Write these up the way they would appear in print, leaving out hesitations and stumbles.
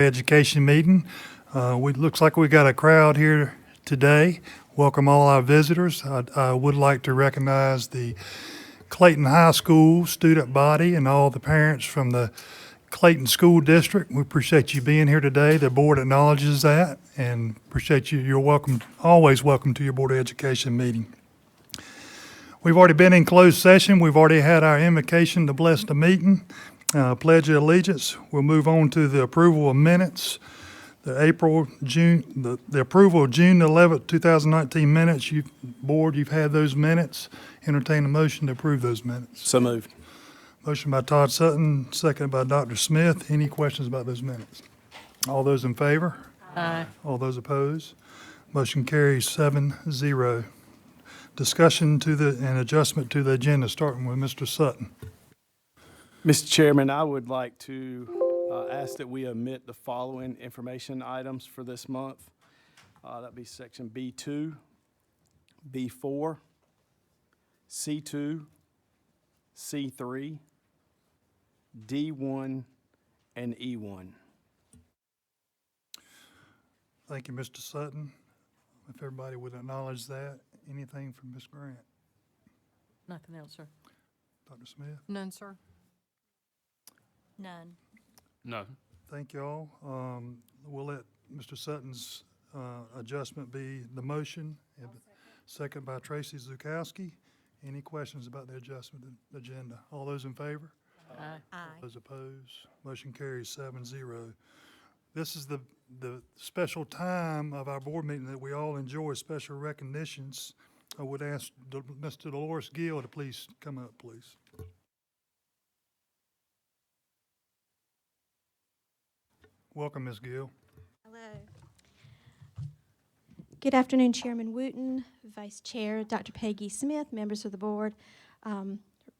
Education meeting. Looks like we got a crowd here today. Welcome all our visitors. I would like to recognize the Clayton High School student body and all the parents from the Clayton School District. We appreciate you being here today. The board acknowledges that and appreciate you. You're welcome, always welcome to your Board of Education meeting. We've already been in closed session. We've already had our invocation to bless the meeting. Pledge of allegiance. We'll move on to the approval of minutes. The approval of June 11th, 2019 minutes. Board, you've had those minutes. Entertain a motion to approve those minutes. So moved. Motion by Todd Sutton, seconded by Dr. Smith. Any questions about those minutes? All those in favor? Aye. All those opposed? Motion carries 7-0. Discussion and adjustment to the agenda, starting with Mr. Sutton. Mr. Chairman, I would like to ask that we omit the following information items for this month. That'd be section B2, B4, C2, C3, D1, and E1. Thank you, Mr. Sutton. If everybody would acknowledge that. Anything from Ms. Grant? Nothing else, sir. Dr. Smith? None, sir. None. No. Thank you all. We'll let Mr. Sutton's adjustment be the motion. Second by Tracy Zukowski. Any questions about the adjustment to the agenda? All those in favor? Aye. Aye. Those opposed? Motion carries 7-0. This is the special time of our board meeting that we all enjoy, special recognitions. I would ask Mr. Dolores Gill to please come up, please. Welcome, Ms. Gill. Hello. Good afternoon, Chairman Wooten, Vice Chair Dr. Peggy Smith, members of the board,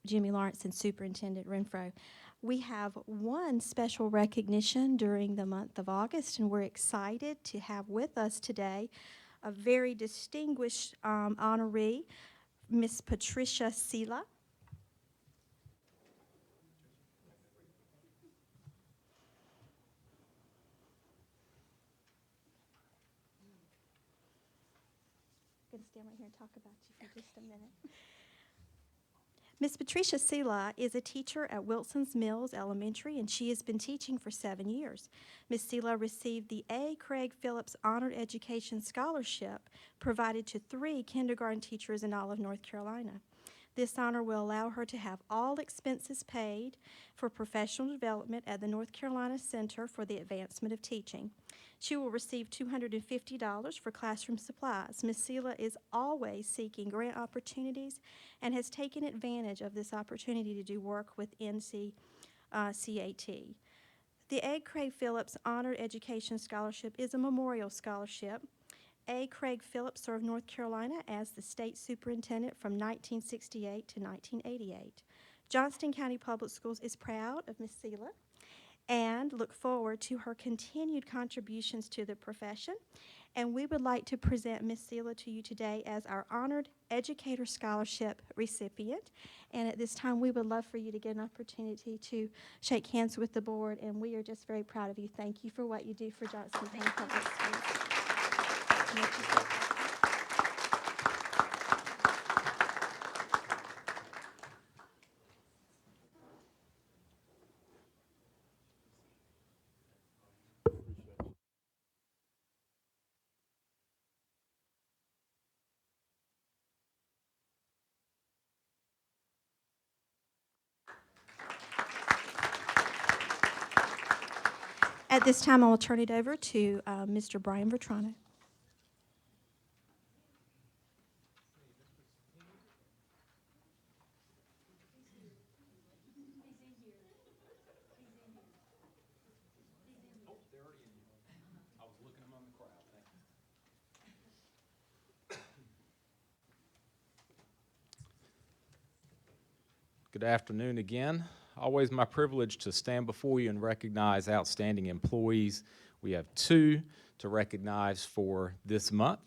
Jimmy Lawrence, and Superintendent Renfro. We have one special recognition during the month of August, and we're excited to have with us today a very distinguished honoree, Miss Patricia Sila. I'm going to stand right here and talk about you for just a minute. Miss Patricia Sila is a teacher at Wilson's Mills Elementary, and she has been teaching for 7 years. Miss Sila received the A. Craig Phillips Honored Education Scholarship provided to 3 kindergarten teachers in all of North Carolina. This honor will allow her to have all expenses paid for professional development at the North Carolina Center for the Advancement of Teaching. She will receive $250 for classroom supplies. Ms. Sila is always seeking grant opportunities and has taken advantage of this opportunity to do work with NCCAT. The A. Craig Phillips Honored Education Scholarship is a memorial scholarship. A. Craig Phillips served North Carolina as the state superintendent from 1968 to 1988. Johnston County Public Schools is proud of Ms. Sila and look forward to her continued contributions to the profession. And we would like to present Ms. Sila to you today as our Honored Educator Scholarship recipient. And at this time, we would love for you to get an opportunity to shake hands with the board, and we are just very proud of you. Thank you for what you do for Johnston County Public Schools. At this time, I will turn it over to Mr. Brian Vertrano. Good afternoon again. Always my privilege to stand before you and recognize outstanding employees. We have 2 to recognize for this month.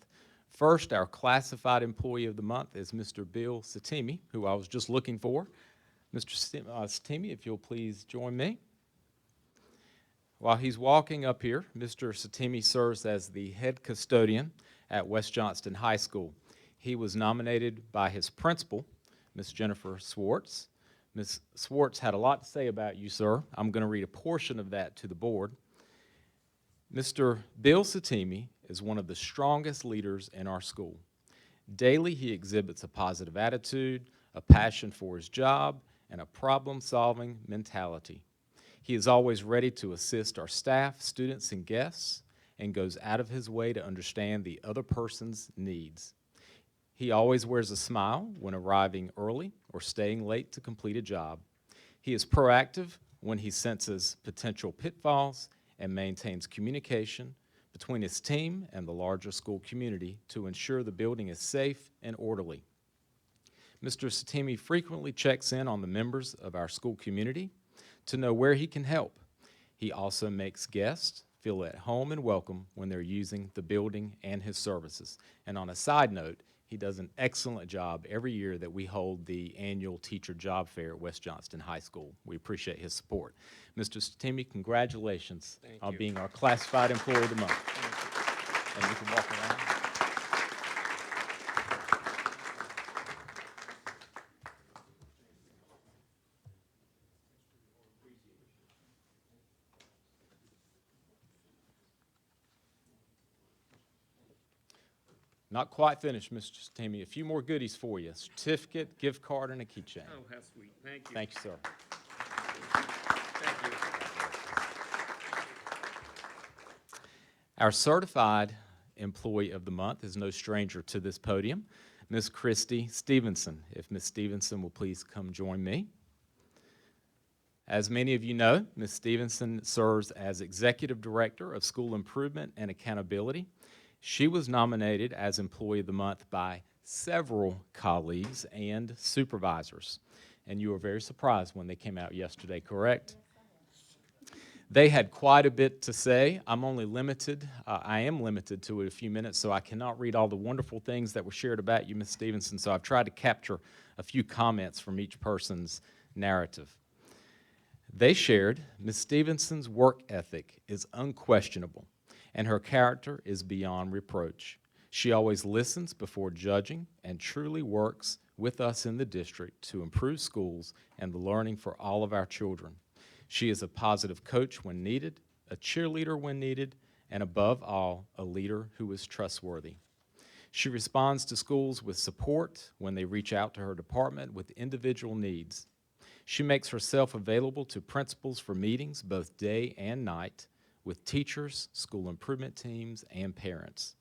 First, our classified employee of the month is Mr. Bill Satimi, who I was just looking for. Mr. Satimi, if you'll please join me. While he's walking up here, Mr. Satimi serves as the head custodian at West Johnston High School. He was nominated by his principal, Ms. Jennifer Swartz. Ms. Swartz had a lot to say about you, sir. I'm going to read a portion of that to the board. Mr. Bill Satimi is one of the strongest leaders in our school. Daily, he exhibits a positive attitude, a passion for his job, and a problem-solving mentality. He is always ready to assist our staff, students, and guests, and goes out of his way to understand the other person's needs. He always wears a smile when arriving early or staying late to complete a job. He is proactive when he senses potential pitfalls and maintains communication between his team and the larger school community to ensure the building is safe and orderly. Mr. Satimi frequently checks in on the members of our school community to know where he can help. He also makes guests feel at home and welcome when they're using the building and his services. And on a side note, he does an excellent job every year that we hold the annual teacher job fair at West Johnston High School. We appreciate his support. Mr. Satimi, congratulations on being our Classified Employee of the Month. And you can walk around. Not quite finished, Mr. Satimi. A few more goodies for you. A certificate, gift card, and a keychain. Oh, how sweet. Thank you. Thank you, sir. Thank you. Our certified employee of the month is no stranger to this podium, Ms. Christy Stevenson. If Ms. Stevenson will please come join me. As many of you know, Ms. Stevenson serves as Executive Director of School Improvement and Accountability. She was nominated as Employee of the Month by several colleagues and supervisors. And you were very surprised when they came out yesterday, correct? They had quite a bit to say. I am limited to a few minutes, so I cannot read all the wonderful things that were shared about you, Ms. Stevenson, so I've tried to capture a few comments from each person's narrative. They shared, Ms. Stevenson's work ethic is unquestionable, and her character is beyond reproach. She always listens before judging and truly works with us in the district to improve schools and the learning for all of our children. She is a positive coach when needed, a cheerleader when needed, and above all, a leader who is trustworthy. She responds to schools with support when they reach out to her department with individual needs. She makes herself available to principals for meetings both day and night, with teachers, school improvement teams, and parents.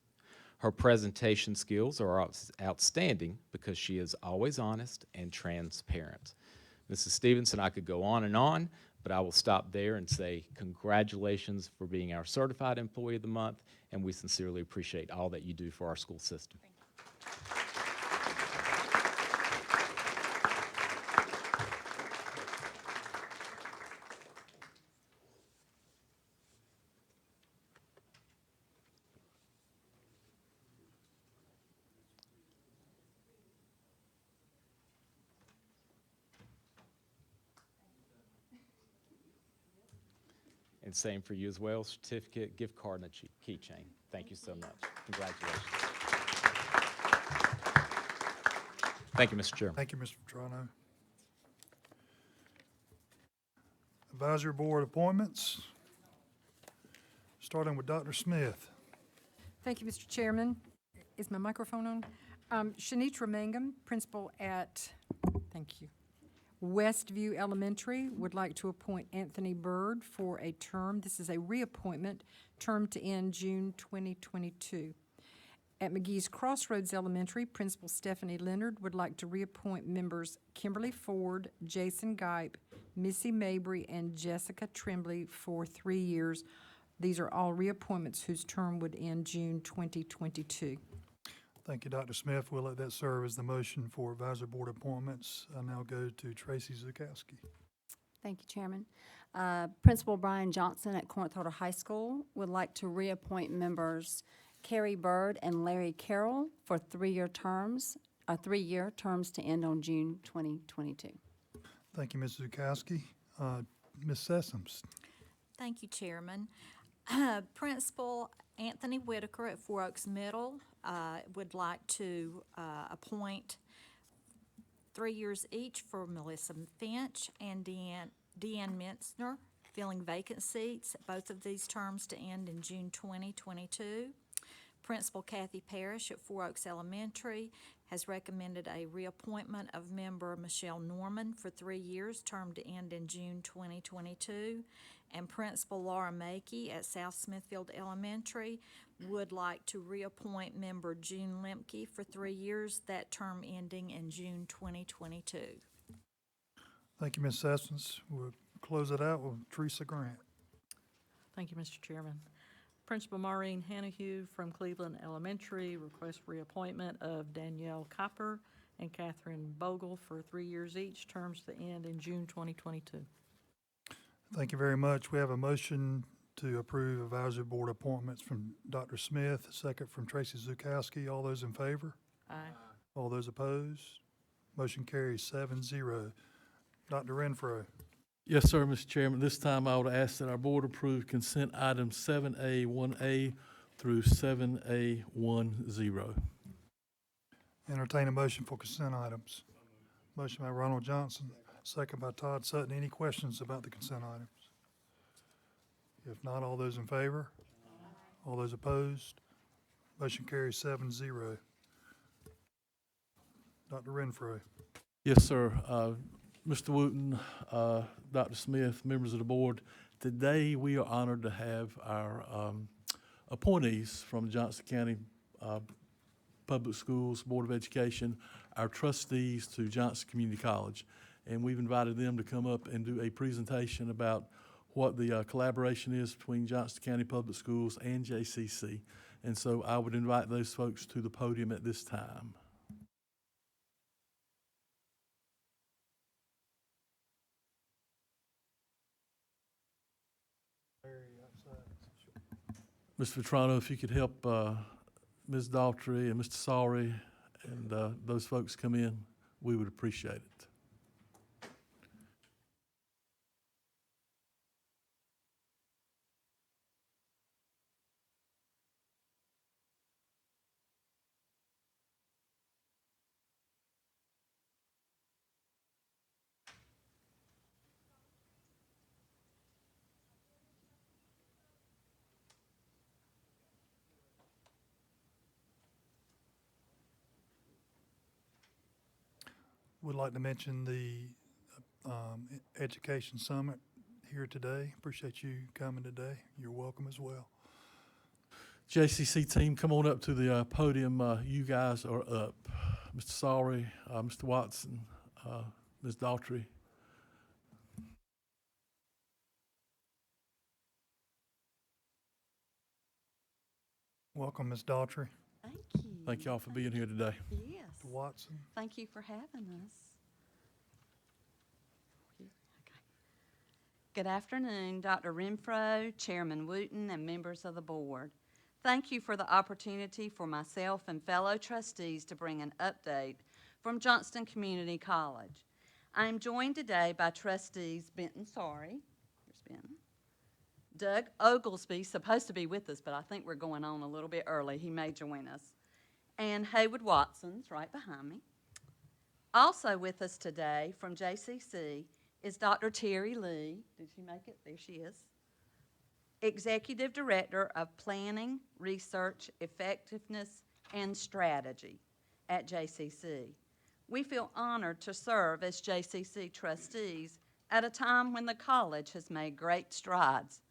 Her presentation skills are outstanding because she is always honest and transparent. Mrs. Stevenson, I could go on, but I will stop there and say congratulations for being our Certified Employee of the Month, and we sincerely appreciate all that you do for our school system. And same for you as well, certificate, gift card, and a keychain. Thank you so much. Congratulations. Thank you, Mr. Chairman. Thank you, Mr. Petrano. Advisory Board appointments, starting with Dr. Smith. Thank you, Mr. Chairman. Is my microphone on? Shanitra Mangum, principal at, thank you, Westview Elementary, would like to appoint Anthony Bird for a term. This is a reappointment, term to end June 2022. At McGee's Crossroads Elementary, Principal Stephanie Leonard would like to reappoint members Kimberly Ford, Jason Gipe, Missy Mabry, and Jessica Tremblay for 3 years. These are all reappointments whose term would end June 2022. Thank you, Dr. Smith. We'll let that serve as the motion for advisory board appointments. I now go to Tracy Zukowski. Thank you, Chairman. Principal Brian Johnston at Corinth High School would like to reappoint members Carrie Bird and Larry Carroll for 3-year terms to end on June 2022. Thank you, Ms. Zukowski. Ms. Sessoms. Thank you, Chairman. Principal Anthony Whitaker at Four Oaks Middle would like to appoint 3 years each for Melissa Finch and Deanne Mintzner, filling vacant seats, both of these terms to end in June 2022. Principal Kathy Parrish at Four Oaks Elementary has recommended a reappointment of member Michelle Norman for 3 years, term to end in June 2022. And Principal Laura Mackey at South Smithfield Elementary would like to reappoint member June Lemke for 3 years, that term ending in June 2022. Thank you, Ms. Essence. We'll close it out with Teresa Grant. Thank you, Mr. Chairman. Principal Maureen Hannahue from Cleveland Elementary requests reappointment of Danielle Copper and Catherine Bogle for 3 years each, terms to end in June 2022. Thank you very much. We have a motion to approve advisory board appointments from Dr. Smith, a second from Tracy Zukowski. All those in favor? Aye. All those opposed? Motion carries 7-0. Dr. Renfro. Yes, sir, Mr. Chairman. This time I would ask that our board approve consent items 7A, 1A through 7A, 10. Entertain a motion for consent items. Motion by Ronald Johnston, second by Todd Sutton. Any questions about the consent items? If not, all those in favor? All those opposed? Motion carries 7-0. Dr. Renfro. Yes, sir. Mr. Wooten, Dr. Smith, members of the board, today we are honored to have our appointees from Johnston County Public Schools Board of Education, our trustees to Johnston Community College. And we've invited them to come up and do a presentation about what the collaboration is between Johnston County Public Schools and JCC. And so I would invite those folks to the podium at this time. Mr. Vetrano, if you could help Ms. Daughtry and Mr. Sawry and those folks come in, we would appreciate it. Would like to mention the Education Summit here today. Appreciate you coming today. You're welcome as well. JCC team, come on up to the podium. You guys are up. Mr. Sawry, Mr. Watson, Ms. Daughtry. Welcome, Ms. Daughtry. Thank you. Thank y'all for being here today. Yes. Mr. Watson. Thank you for having us. Okay. Good afternoon, Dr. Renfro, Chairman Wooten, and members of the board. Thank you for the opportunity for myself and fellow trustees to bring an update from Johnston Community College. I am joined today by trustees Benton Sorry, here's Benton, Doug Oglesby, supposed to be with us, but I think we're going on a little bit early. He may join us. And Haywood Watson's right behind me. Also with us today from JCC is Dr. Terry Lee. Did she make it? There she is. Executive Director of Planning, Research, Effectiveness, and Strategy at JCC. We feel honored to serve as JCC trustees at a time when the college has made great strides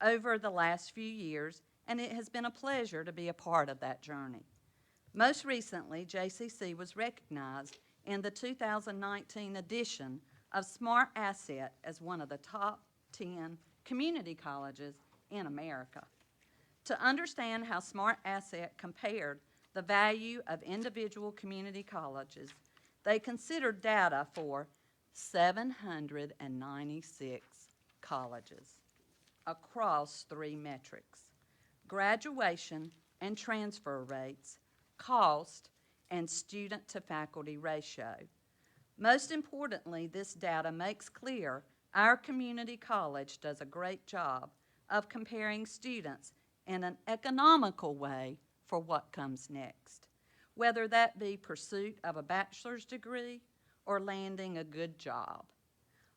over the last few years, and it has been a pleasure to be a part of that journey. Most recently, JCC was recognized in the 2019 edition of Smart Asset as one of the top 10 community colleges in America. To understand how Smart Asset compared the value of individual community colleges, they considered data for 796 colleges across 3 metrics: graduation and transfer rates, cost, and student-to-faculty ratio. Most importantly, this data makes clear Our community college does a great job of comparing students in an economical way for what comes next, whether that be pursuit of a bachelor's degree or landing a good job.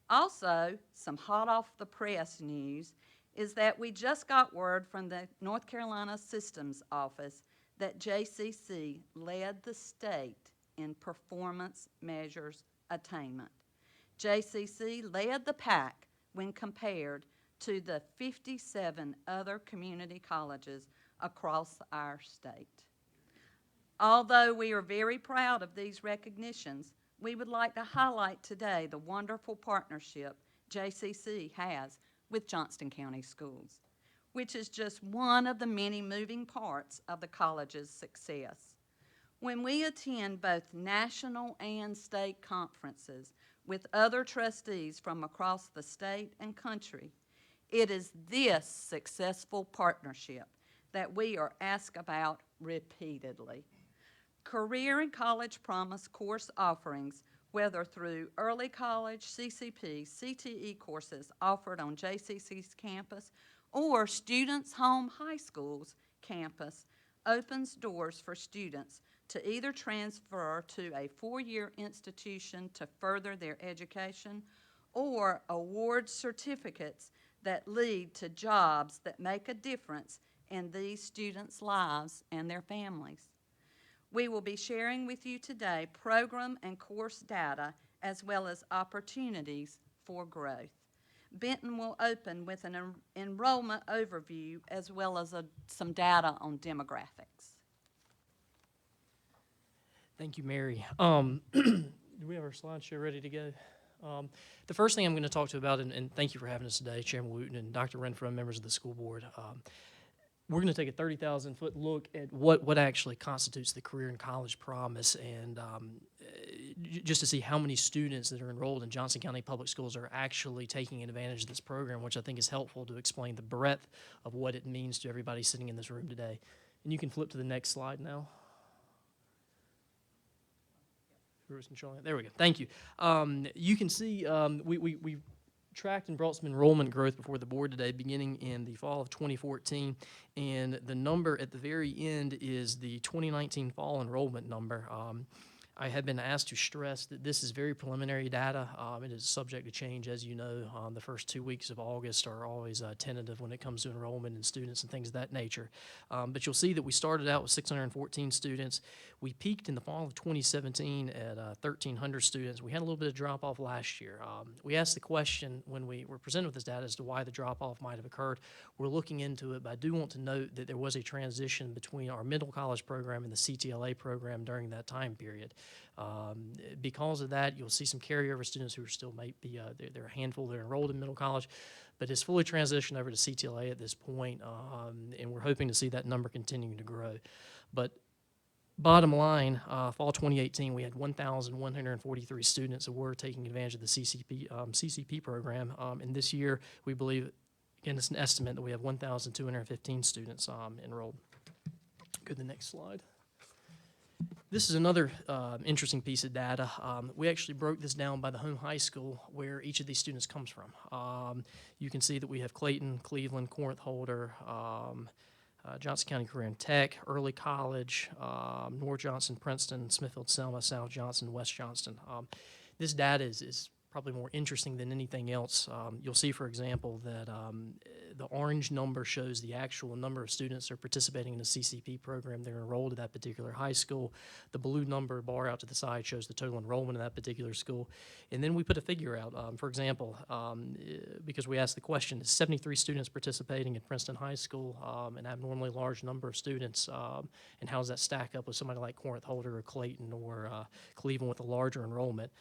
Also, some hot off the press news is that we just got word from the North Carolina Systems Office that JCC led the state in performance measures attainment. JCC led the pack when compared to the 57 other community colleges across our state. Although we are very proud of these recognitions, we would like to highlight today the wonderful partnership JCC has with Johnston County Schools, which is just one of the many moving parts of the college's success. When we attend both national and state conferences with other trustees from across the state and country, it is this successful partnership that we are asked about repeatedly. Career and College Promise course offerings, whether through early college, CCP, CTE courses offered on JCC's campus, or Students Home High School's campus, opens doors for students to either transfer to a four-year institution to further their education or award certificates that lead to jobs that make a difference in these students' lives and their families. We will be sharing with you today program and course data as well as opportunities for growth. Benton will open with an enrollment overview as well as some data on demographics. Thank you, Mary. Do we have our slideshow ready to go? The first thing I'm going to talk to you about, and thank you for having us today, Chairman Wooten and Dr. Renfro, members of the school board. We're going to take a 30,000-foot look at what actually constitutes the Career and College Promise, and just to see how many students that are enrolled in Johnston County Public Schools are actually taking advantage of this program, which I think is helpful to explain the breadth of what it means to everybody sitting in this room today. And you can flip to the next slide now. Whoever's controlling it. There we go. Thank you. You can see we tracked and brought some enrollment growth before the board today, beginning in the fall of 2014, and the number at the very end is the 2019 fall enrollment number. I have been asked to stress that this is very preliminary data. It is subject to change, as you know. The first 2 weeks of August are always tentative when it comes to enrollment and students and things of that nature. But you'll see that we started out with 614 students. We peaked in the fall of 2017 at 1,300 students. We had a little bit of drop-off last year. We asked the question when we were presented with this data as to why the drop-off might have occurred. We're looking into it, but I do want to note that there was a transition between our middle college program and the CTLA program during that time period. Because of that, you'll see some carryover students who are still might be, they're a handful that are enrolled in middle college, but it's fully transitioned over to CTLA at this point, and we're hoping to see that number continuing to grow. But bottom line, fall 2018, we had 1,143 students that were taking advantage of the CCP program, and this year we believe, again, it's an estimate that we have 1,215 students enrolled. Go to the next slide. This is another interesting piece of data. We actually broke this down by the home high school where each of these students comes from. You can see that we have Clayton, Cleveland, Corinth Holder, Johnston County Career and Tech, Early College, North Johnston, Princeton, Smithfield, Selma, South Johnston, West Johnston. This data is probably more interesting than anything else. You'll see, for example, that the orange number shows the actual number of students that are participating in the CCP program that are enrolled at that particular high school. The blue number bar out to the side shows the total enrollment in that particular school. And then we put a figure out. For example, because we asked the question, is 73 students participating in Princeton High School, an abnormally large number of students, and how does that stack up with somebody like Corinth Holder or Clayton or Cleveland with a larger enrollment?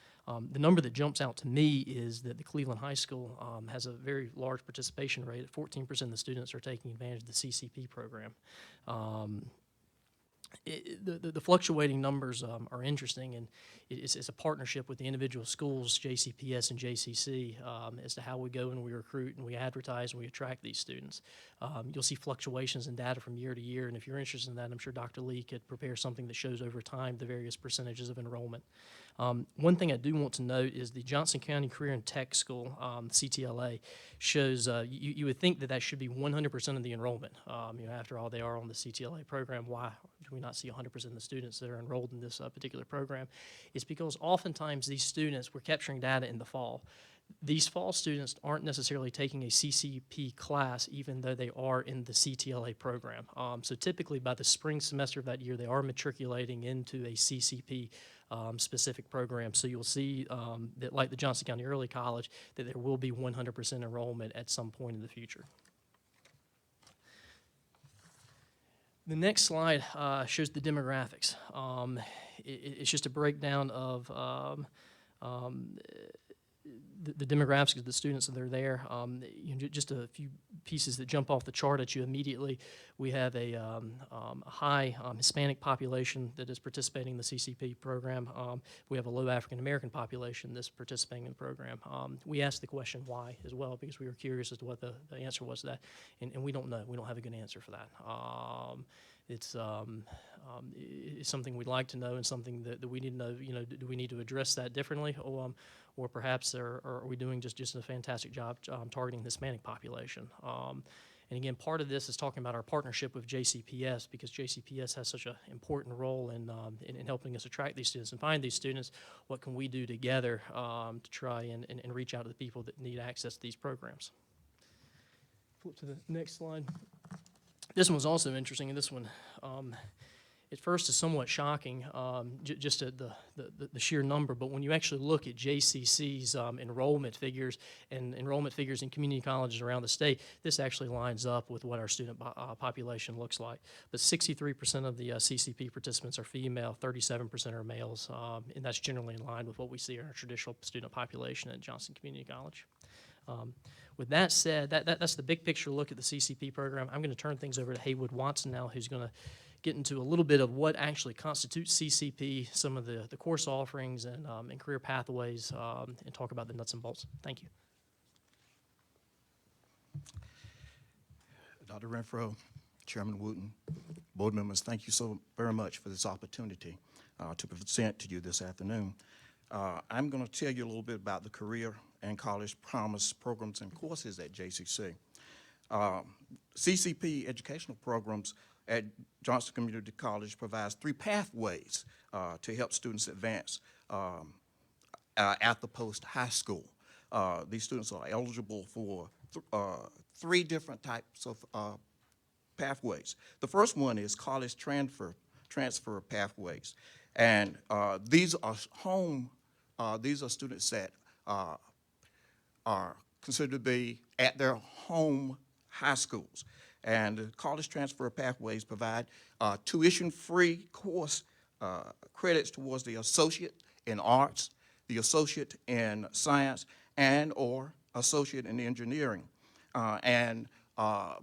The number that jumps out to me is that the Cleveland High School has a very large participation rate. At 14% of the students are taking advantage of the CCP program. The fluctuating numbers are interesting, and it's a partnership with the individual schools, JCPS and JCC, as to how we go and we recruit and we advertise and we attract these students. You'll see fluctuations in data from year to year, and if you're interested in that, I'm sure Dr. Lee could prepare something that shows over time the various percentages of enrollment. One thing I do want to note is the Johnston County Career and Tech School, CTLA, shows you would think that that should be 100% of the enrollment. After all, they are on the CTLA program. Why do we not see 100% of the students that are enrolled in this particular program? It's because oftentimes these students, we're capturing data in the fall. These fall students aren't necessarily taking a CCP class, even though they are in the CTLA program. So typically by the spring semester of that year, they are matriculating into a CCP specific program. So you'll see that, like the Johnston County Early College, that there will be 100% enrollment at some point in the future. The next slide shows the demographics. It's just a breakdown of the demographics of the students that are there. Just a few pieces that jump off the chart at you immediately. We have a high Hispanic population that is participating in the CCP program. We have a low African American population that's participating in the program. We asked the question why as well, because we were curious as to what the answer was to that, and we don't know. We don't have a good answer for that. It's something we'd like to know, and something that we need to know. Do we need to address that differently, or perhaps are we doing just a fantastic job targeting the Hispanic population? And again, part of this is talking about our partnership with JCPS, because JCPS has such an important role in helping us attract these students and find these students. What can we do together to try and reach out to the people that need access to these programs? Flip to the next slide. This one was also interesting, and this one, at first, is somewhat shocking, just at the sheer number. But when you actually look at JCC's enrollment figures and enrollment figures in community colleges around the state, this actually lines up with what our student population looks like. But 63% of the CCP participants are female, 37% are males, and that's generally in line with what we see in our traditional student population at Johnston Community College. With that said, that's the big picture look at the CCP program. I'm going to turn things over to Haywood Watson now, who's going to get into a little bit of what actually constitutes CCP, some of the course offerings and career pathways, and talk about the nuts and bolts. Thank you. Dr. Renfro, Chairman Wooten, board members, thank you so very much for this opportunity to present to you this afternoon. I'm going to tell you a little bit about the Career and College Promise programs and courses at JCC. CCP educational programs at Johnston Community College provides 3 pathways to help students advance at the post-high school. These students are eligible for 3 different types of pathways. The first one is college transfer pathways, and these are students that are considered to be at their home high schools. And college transfer pathways provide tuition-free course credits towards the associate in arts, the associate in science, and or associate in engineering.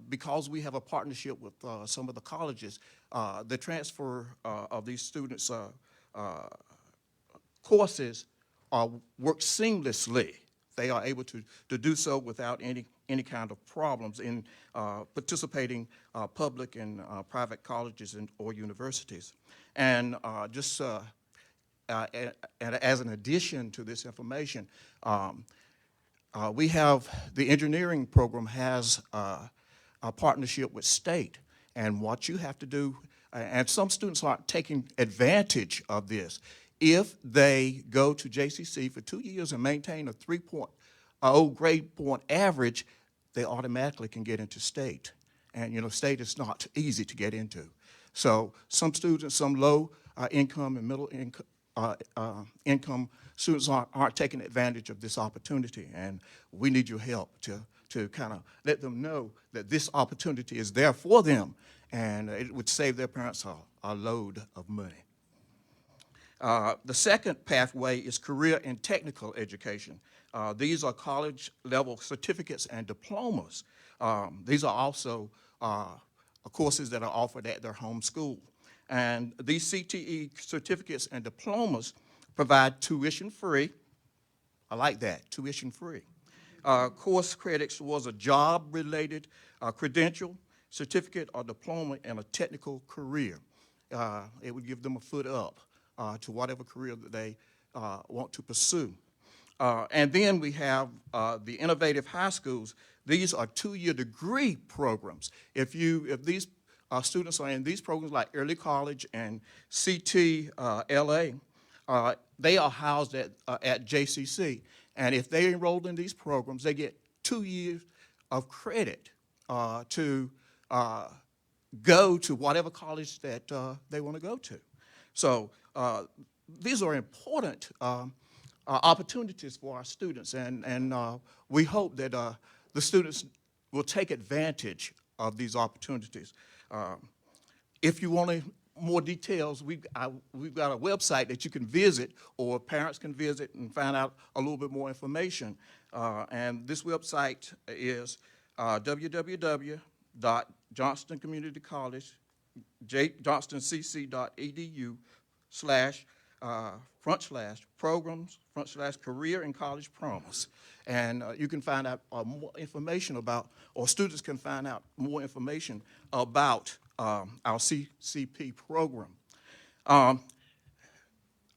Because we have a partnership with some of the colleges, the transfer of these students' courses work seamlessly. They are able to do so without any kind of problems in participating public and private colleges or universities. And as an addition to this information, we have the engineering program has a partnership with state. And what you have to do, and some students aren't taking advantage of this, if they go to JCC for 2 years and maintain a 3.0 grade point average, they automatically can get into state. And state is not easy to get into. So some students, some low income and middle income students aren't taking advantage of this opportunity, and we need your help to kind of let them know that this opportunity is there for them, and it would save their parents a load of money. The second pathway is career and technical education. These are college-level certificates and diplomas. These are also courses that are offered at their home school. And these CTE certificates and diplomas provide tuition-free. I like that, tuition-free. Course credits was a job-related credential, certificate, or diploma in a technical career. It would give them a foot up to whatever career that they want to pursue. And then we have the innovative high schools. These are two-year degree programs. If these students are in these programs like early college and CTLA, they are housed at JCC. And if they enroll in these programs, they get 2 years of credit to go to whatever college that they want to go to. So these are important opportunities for our students, and we hope that the students will take advantage of these opportunities. If you want more details, we've got a website that you can visit, or parents can visit and find out a little bit more information. And this website is www.johnstoncommunitycollege, johnstonCC.edu/programs/career and college promise. And you can find out more information about, or students can find out more information about our CCP program. I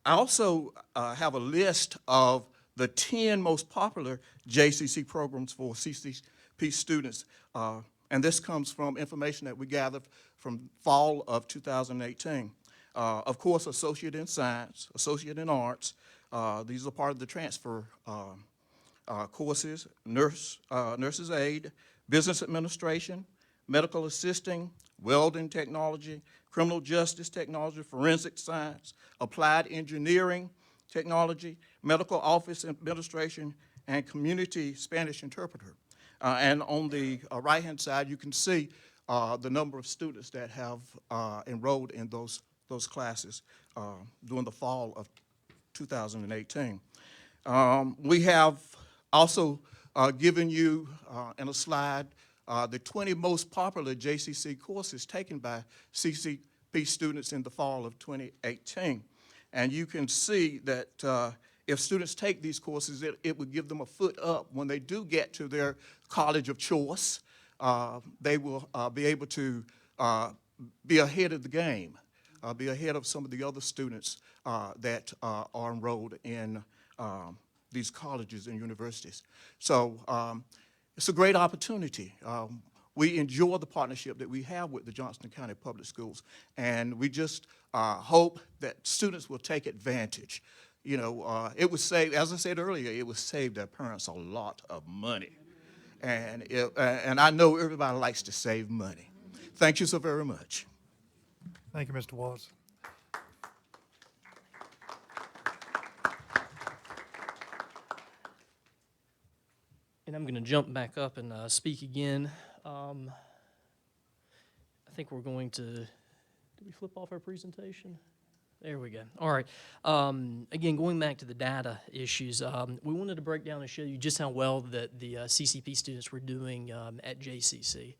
also have a list of the 10 most popular JCC programs for CCP students, and this comes from information that we gathered from fall of 2018. Of course, Associate in Science, Associate in Arts, these are part of the transfer courses, Nurse's Aid, Business Administration, Medical Assisting, Welding Technology, Criminal Justice Technology, Forensic Science, Applied Engineering Technology, Medical Office Administration, and Community Spanish Interpreter. And on the right-hand side, you can see the number of students that have enrolled in those classes during the fall of 2018. We have also given you in a slide the 20 most popular JCC courses taken by CCP students in the fall of 2018. And you can see that if students take these courses, it would give them a foot up when they do get to their college of choice. They will be able to be ahead of the game, be ahead of some of the other students that are enrolled in these colleges and universities. So it's a great opportunity. We enjoy the partnership that we have with the Johnston County Public Schools, and we just hope that students will take advantage. You know, it would save, as I said earlier, it would save their parents a lot of money. And I know everybody likes to save money. Thank you so very much. Thank you, Mr. Watts. And I'm going to jump back up and speak again. I think we're going to, did we flip off our presentation? There we go. All right. Again, going back to the data issues, we wanted to break down and show you just how well that the CCP students were doing at JCC.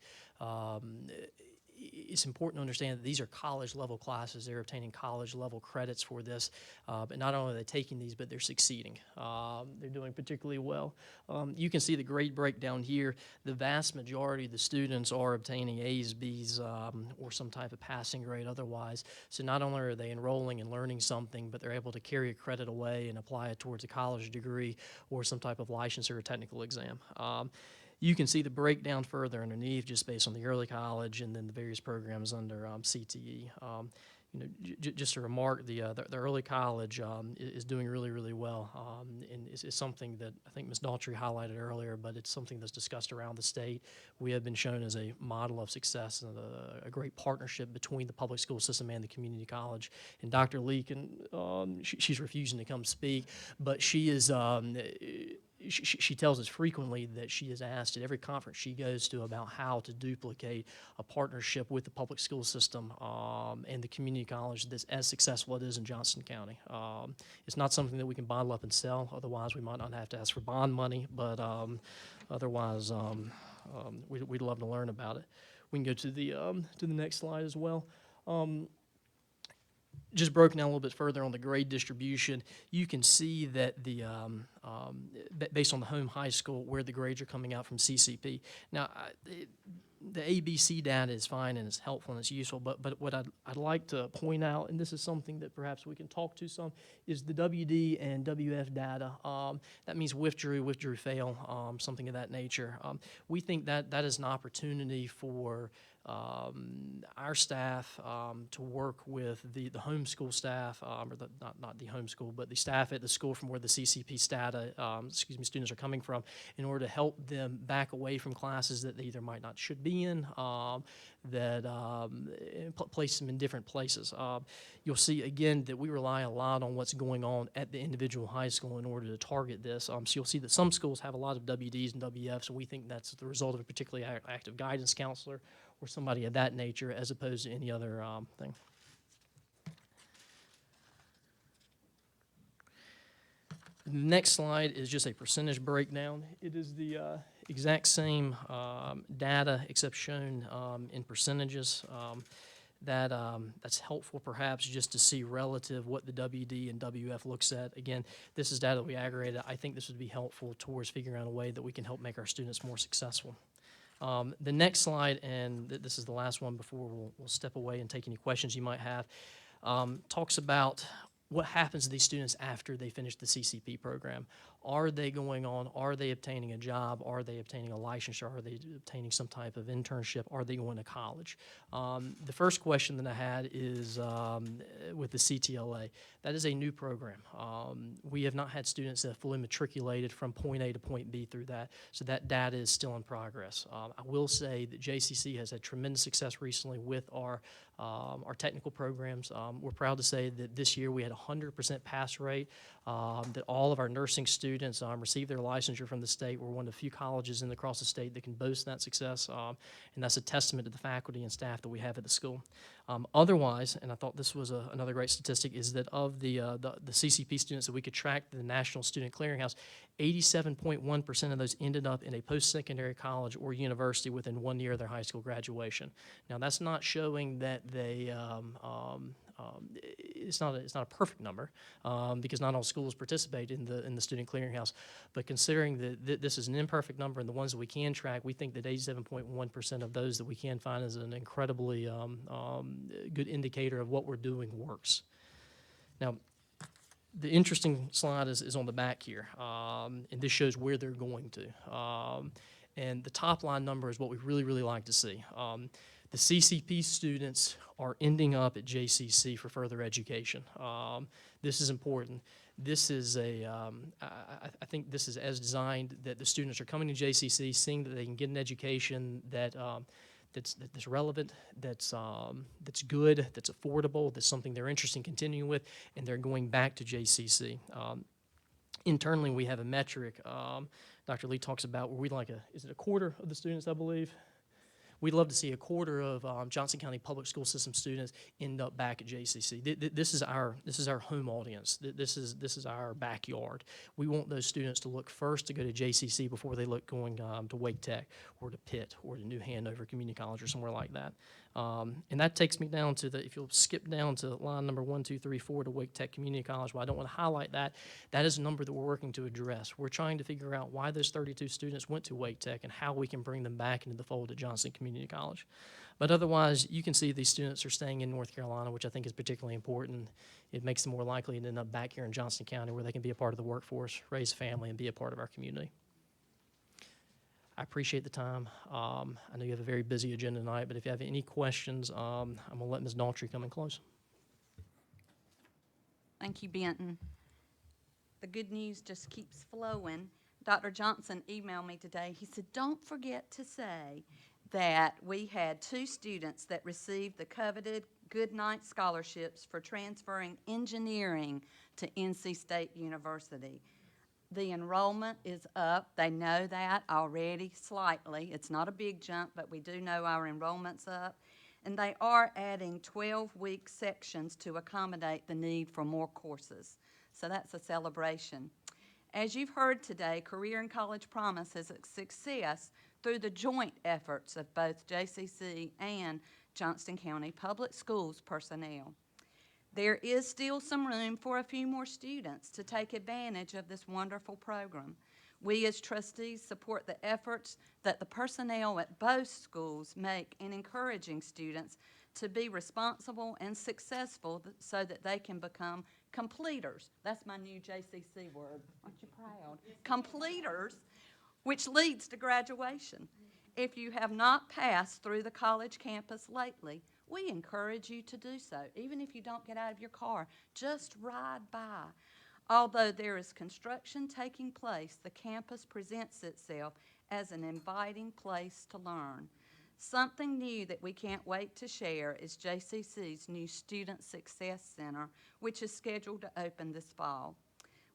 It's important to understand that these are college-level classes. They're obtaining college-level credits for this. But not only are they taking these, but they're succeeding. They're doing particularly well. You can see the grade breakdown here. The vast majority of the students are obtaining A's, B's, or some type of passing grade otherwise. So not only are they enrolling and learning something, but they're able to carry a credit away and apply it towards a college degree or some type of license or a technical exam. You can see the breakdown further underneath just based on the early college and then the various programs under CTE. You know, just a remark, the early college is doing really, really well. And it's something that I think Ms. Daltrey highlighted earlier, but it's something that's discussed around the state. We have been shown as a model of success and a great partnership between the public school system and the community college. And Dr. Lee she's refusing to come speak, but she is, she tells us frequently that she is asked at every conference she goes to about how to duplicate a partnership with the public school system and the community college that's as successful as it is in Johnston County. It's not something that we can bottle up and sell, otherwise we might not have to ask for bond money, but otherwise we'd love to learn about it. We can go to the next slide as well. just broken down a little bit further on the grade distribution, you can see that based on the home high school, where the grades are coming out from CCP. Now, the ABC data is fine and it's helpful and it's useful, but what I'd like to point out, and this is something that perhaps we can talk to some, is the WD and WF data. That means withdrew, fail, something of that nature. We think that that is an opportunity for our staff to work with the homeschool staff, or not the homeschool, but the staff at the school from where the CCP students are coming from, in order to help them back away from classes that they either might not should be in, place them in different places. You'll see again that we rely a lot on what's going on at the individual high school in order to target this. So you'll see that some schools have a lot of WDs and WFs, and we think that's the result of a particularly active guidance counselor or somebody of that nature, as opposed to any other thing. The next slide is just a percentage breakdown. It is the exact same data, except shown in percentages. That's helpful perhaps just to see relative what the WD and WF looks at. Again, this is data that we aggregated. I think this would be helpful towards figuring out a way that we can help make our students more successful. The next slide, and this is the last one before we'll step away and take any questions you might have, talks about what happens to these students after they finish the CCP program. Are they going on? Are they obtaining a job? Are they obtaining a licensure? Are they obtaining some type of internship? Are they going to college? The first question that I had is with the CTLA. That is a new program. We have not had students that have fully matriculated from point A to point B through that, so that data is still in progress. I will say that JCC has had tremendous success recently with our technical programs. We're proud to say that this year we had a 100% pass rate, that all of our nursing students received their licensure from the state. We're one of the few colleges across the state that can boast that success, and that's a testament to the faculty and staff that we have at the school. Otherwise, and I thought this was another great statistic, is that of the CCP students that we could track to the National Student Clearinghouse, 87.1% of those ended up in a post-secondary college or university within 1 year of their high school graduation. Now, that's not showing that they it's not a perfect number because not all schools participate in the student clearinghouse. But considering that this is an imperfect number and the ones that we can track, we think that 87.1% of those that we can find is an incredibly good indicator of what we're doing works. Now, the interesting slide is on the back here, and this shows where they're going to. And the top line number is what we really like to see. The CCP students are ending up at JCC for further education. This is important. This is I think this is as designed that the students are coming to JCC, seeing that they can get an education that's relevant, that's good, that's affordable, that's something they're interested in continuing with, and they're going back to JCC. Internally, we have a metric Dr. Lee talks about where is it a quarter of the students, I believe? We'd love to see a quarter of Johnston County Public School System students end up back at JCC. This is our home audience. This is our backyard. We want those students to look first to go to JCC before they look going to Wake Tech or to Pitt or to New Hanover Community College or somewhere like that. And that takes me down to if you'll skip down to line number 1, 2, 3, 4 to Wake Tech Community College. Well, I don't want to highlight that. That is a number that we're working to address. We're trying to figure out why those 32 students went to Wake Tech and how we can bring them back into the fold at Johnston Community College. But otherwise, you can see these students are staying in North Carolina, which I think is particularly important. It makes them more likely to end up back here in Johnston County where they can be a part of the workforce, raise a family, and be a part of our community. I appreciate the time. I know you have a very busy agenda tonight, but if you have any questions, I'm going to let Ms. Daltrey come and close. Thank you, Benton. The good news just keeps flowing. Dr. Johnson emailed me today. He said, don't forget to say that we had 2 students that received the coveted Goodnight scholarships for transferring engineering to NC State University. The enrollment is up. They know that already slightly. It's not a big jump, but we do know our enrollment's up. And they are adding 12-week sections to accommodate the need for more courses. So that's a celebration. As you've heard today, Career and College Promise is a success through the joint efforts of both JCC and Johnston County Public Schools personnel. There is still some room for a few more students to take advantage of this wonderful program. We as trustees support the efforts that the personnel at both schools make in encouraging students to be responsible and successful so that they can become completers. That's my new JCC word. Aren't you proud? Completers, which leads to graduation. If you have not passed through the college campus lately, we encourage you to do so. Even if you don't get out of your car, just ride by. Although there is construction taking place, the campus presents itself as an inviting place to learn. Something new that we can't wait to share is JCC's new Student Success Center, which is scheduled to open this fall.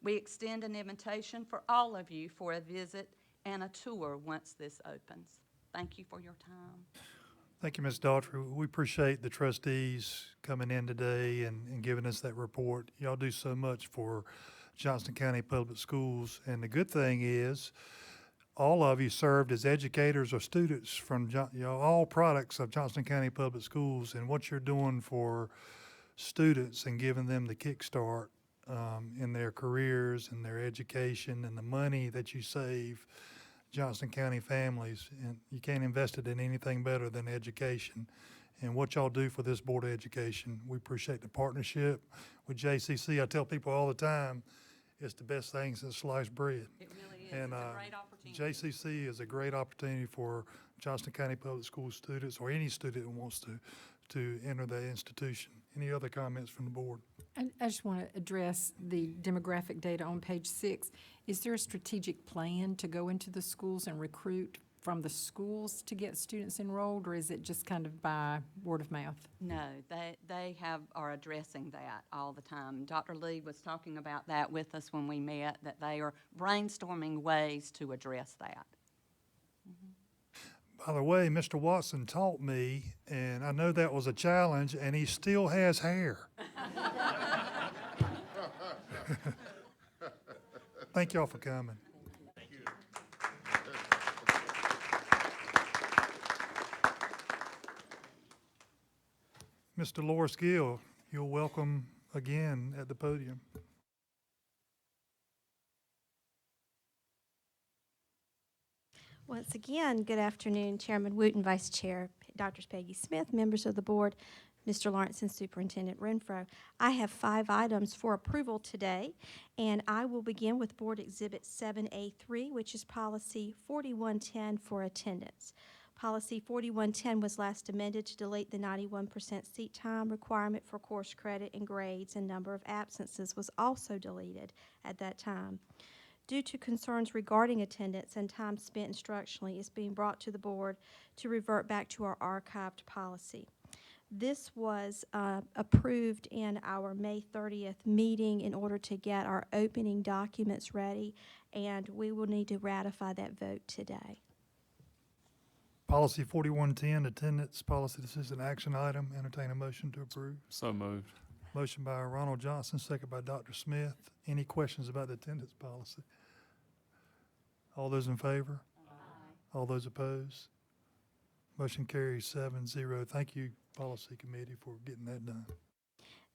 We extend an invitation for all of you for a visit and a tour once this opens. Thank you for your time. Thank you, Ms. Daughtry. We appreciate the trustees coming in today and giving us that report. Y'all do so much for Johnston County Public Schools. And the good thing is, all of you served as educators or students from, all products of Johnston County Public Schools, and what you're doing for students and giving them the kickstart in their careers and their education, and the money that you save Johnston County families, and you can't invest it in anything better than education. And what y'all do for this Board of Education, we appreciate the partnership with JCC. I tell people all the time, it's the best thing since sliced bread. It really is. And It's a great opportunity. JCC is a great opportunity for Johnston County Public School students, or any student who wants to enter that institution. Any other comments from the board? I just want to address the demographic data on page 6. Is there a strategic plan to go into the schools and recruit from the schools to get students enrolled, or is it just kind of by word of mouth? No, they are addressing that all the time. Dr. Lee was talking about that with us when we met, that they are brainstorming ways to address that. By the way, Mr. Watson taught me, and I know that was a challenge, and he still has hair. Thank y'all for coming. Mr. Loris Gill, you're welcome again at the podium. Once again, good afternoon, Chairman Wooten, Vice Chair Drs. Peggy Smith, members of the board, Mr. Lawrence, and Superintendent Renfro. I have 5 items for approval today, and I will begin with Board Exhibit 7A3, which is Policy 4110 for attendance. Policy 4110 was last amended to delete the 91% seat time requirement for course credit and grades, and number of absences was also deleted at that time. Due to concerns regarding attendance and time spent instructionally, it's being brought to the board to revert back to our archived policy. This was approved in our May 30th meeting in order to get our opening documents ready, and we will need to ratify that vote today. Policy 4110, attendance policy decision action item. Entertain a motion to approve. So moved. Motion by Ronald Johnston, second by Dr. Smith. Any questions about the attendance policy? All those in favor? Aye. All those opposed? Motion carries 7-0. Thank you, Policy Committee, for getting that done.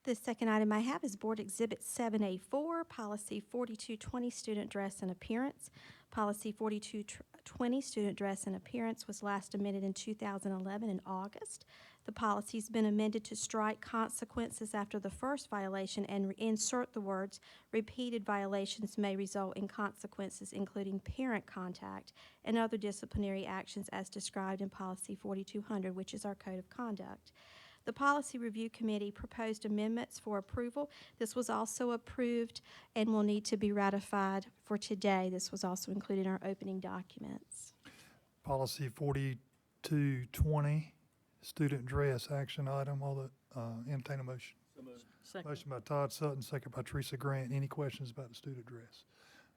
The second item I have is Board Exhibit 7A4, Policy 4220, Student Dress and Appearance. Policy 4220, Student Dress and Appearance, was last amended in 2011 in August. The policy's been amended to strike consequences after the first violation and insert the words, repeated violations may result in consequences including parent contact and other disciplinary actions as described in Policy 4200, which is our Code of Conduct. The Policy Review Committee proposed amendments for approval. This was also approved and will need to be ratified for today. This was also included in our opening documents. Policy 4220, student dress action item. All the, entertain a motion. Second. Motion by Todd Sutton, second by Teresa Grant. Any questions about the student dress?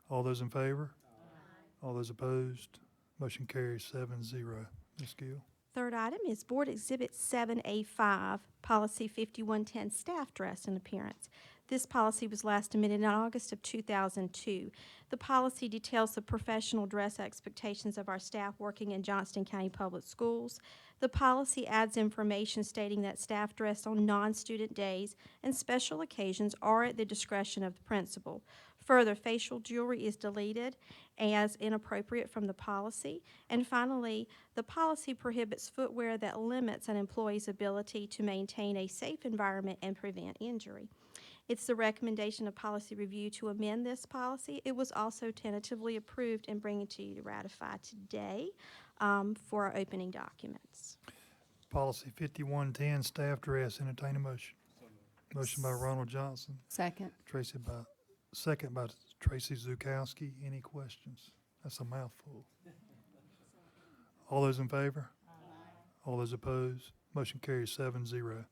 All those in favor? Aye. All those opposed? Motion carries 7-0. Ms. Gill. Third item is Board Exhibit 7A5, Policy 5110, Staff Dress and Appearance. This policy was last amended in August of 2002. The policy details the professional dress expectations of our staff working in Johnston County Public Schools. The policy adds information stating that staff dress on non-student days and special occasions are at the discretion of the principal. Further, facial jewelry is deleted as inappropriate from the policy. And finally, the policy prohibits footwear that limits an employee's ability to maintain a safe environment and prevent injury. It's the recommendation of policy review to amend this policy. It was also tentatively approved and bring it to you to ratify today for our opening documents. Policy 5110, staff dress, entertain a motion. Motion by Ronald Johnson, Second. second by Tracy Zukowski. Any questions? That's a mouthful. All those in favor? All those opposed? Motion carries 7-0.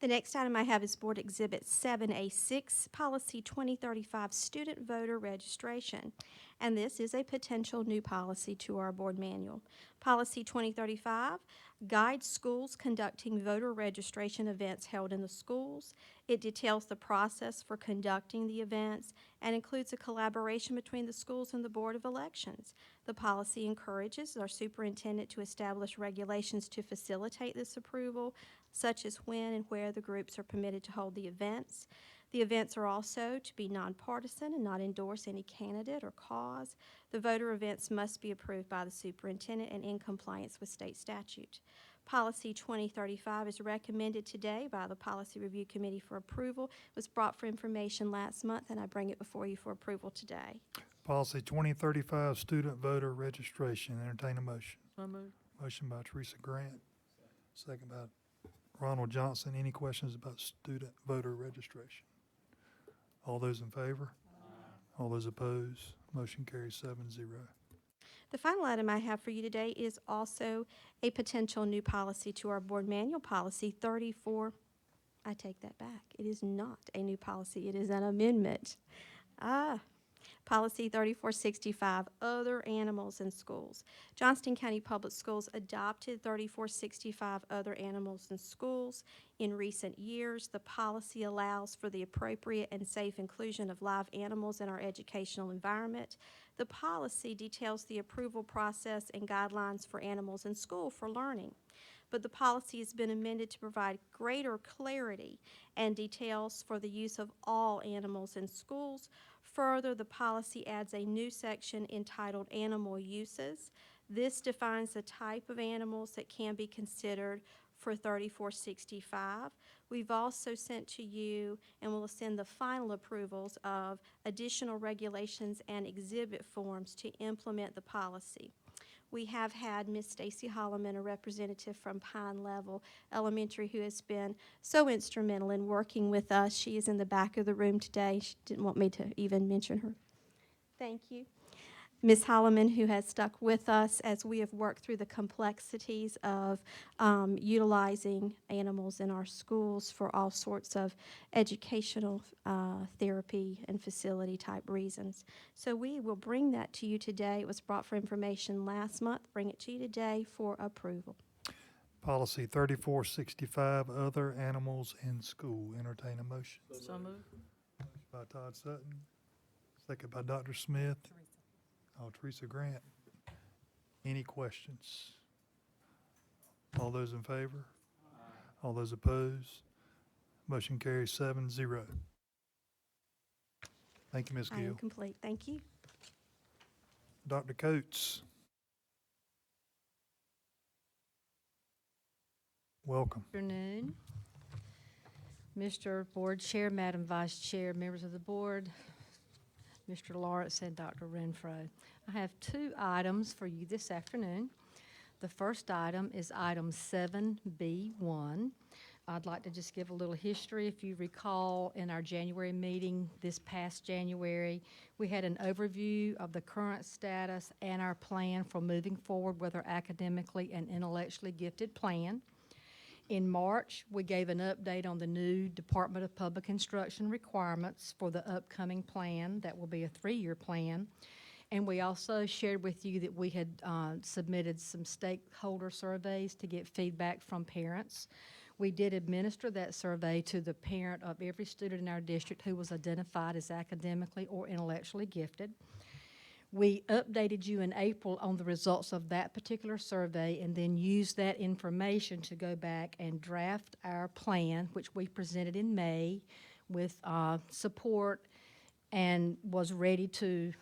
The next item I have is Board Exhibit 7A6, Policy 2035, Student Voter Registration. And this is a potential new policy to our board manual. Policy 2035 guides schools conducting voter registration events held in the schools. It details the process for conducting the events and includes a collaboration between the schools and the Board of Elections. The policy encourages our superintendent to establish regulations to facilitate this approval, such as when and where the groups are permitted to hold the events. The events are also to be nonpartisan and not endorse any candidate or cause. The voter events must be approved by the superintendent and in compliance with state statute. Policy 2035 is recommended today by the Policy Review Committee for approval. It was brought for information last month, and I bring it before you for approval today. Policy 2035, student voter registration. Entertain a motion. So moved. Motion by Teresa Grant, second by Ronald Johnson. Any questions about student voter registration? All those in favor? All those opposed? Motion carries 7-0. The final item I have for you today is also a potential new policy to our board manual, Policy 34. I take that back. It is not a new policy. It is an amendment. Policy 3465, Other Animals in Schools. Johnston County Public Schools adopted 3465, Other Animals in Schools. In recent years, the policy allows for the appropriate and safe inclusion of live animals in our educational environment. The policy details the approval process and guidelines for animals in school for learning. But the policy has been amended to provide greater clarity and details for the use of all animals in schools. Further, the policy adds a new section entitled Animal Uses. This defines the type of animals that can be considered for 3465. We've also sent to you and will send the final approvals of additional regulations and exhibit forms to implement the policy. We have had Ms. Stacy Holloman, a representative from Pine Level Elementary, who has been so instrumental in working with us. She is in the back of the room today. She didn't want me to even mention her. Thank you. Ms. Holloman, who has stuck with us as we have worked through the complexities of utilizing animals in our schools for all sorts of educational therapy and facility type reasons. So we will bring that to you today. It was brought for information last month. Bring it to you today for approval. Policy 3465, Other Animals in School. Entertain a motion. So moved. By Todd Sutton, second by Dr. Smith. Teresa Grant. Any questions? All those in favor? All those opposed? Motion carries 7-0. Thank you, Ms. I am Gill. complete. Thank you. Dr. Coates. Welcome. Good afternoon. Mr. Board Chair, Madam Vice Chair, members of the board, Mr. Lawrence and Dr. Renfro. I have two items for you this afternoon. The first item is item 7B1. I'd like to just give a little history. If you recall, in our January meeting this past January, we had an overview of the current status and our plan for moving forward with our academically and intellectually gifted plan. In March, we gave an update on the new Department of Public Instruction requirements for the upcoming plan. That will be a 3-year plan. And we also shared with you that we had submitted some stakeholder surveys to get feedback from parents. We did administer that survey to the parent of every student in our district who was identified as academically or intellectually gifted. We updated you in April on the results of that particular survey and then used that information to go back and draft our plan, which we presented in May with support and was ready to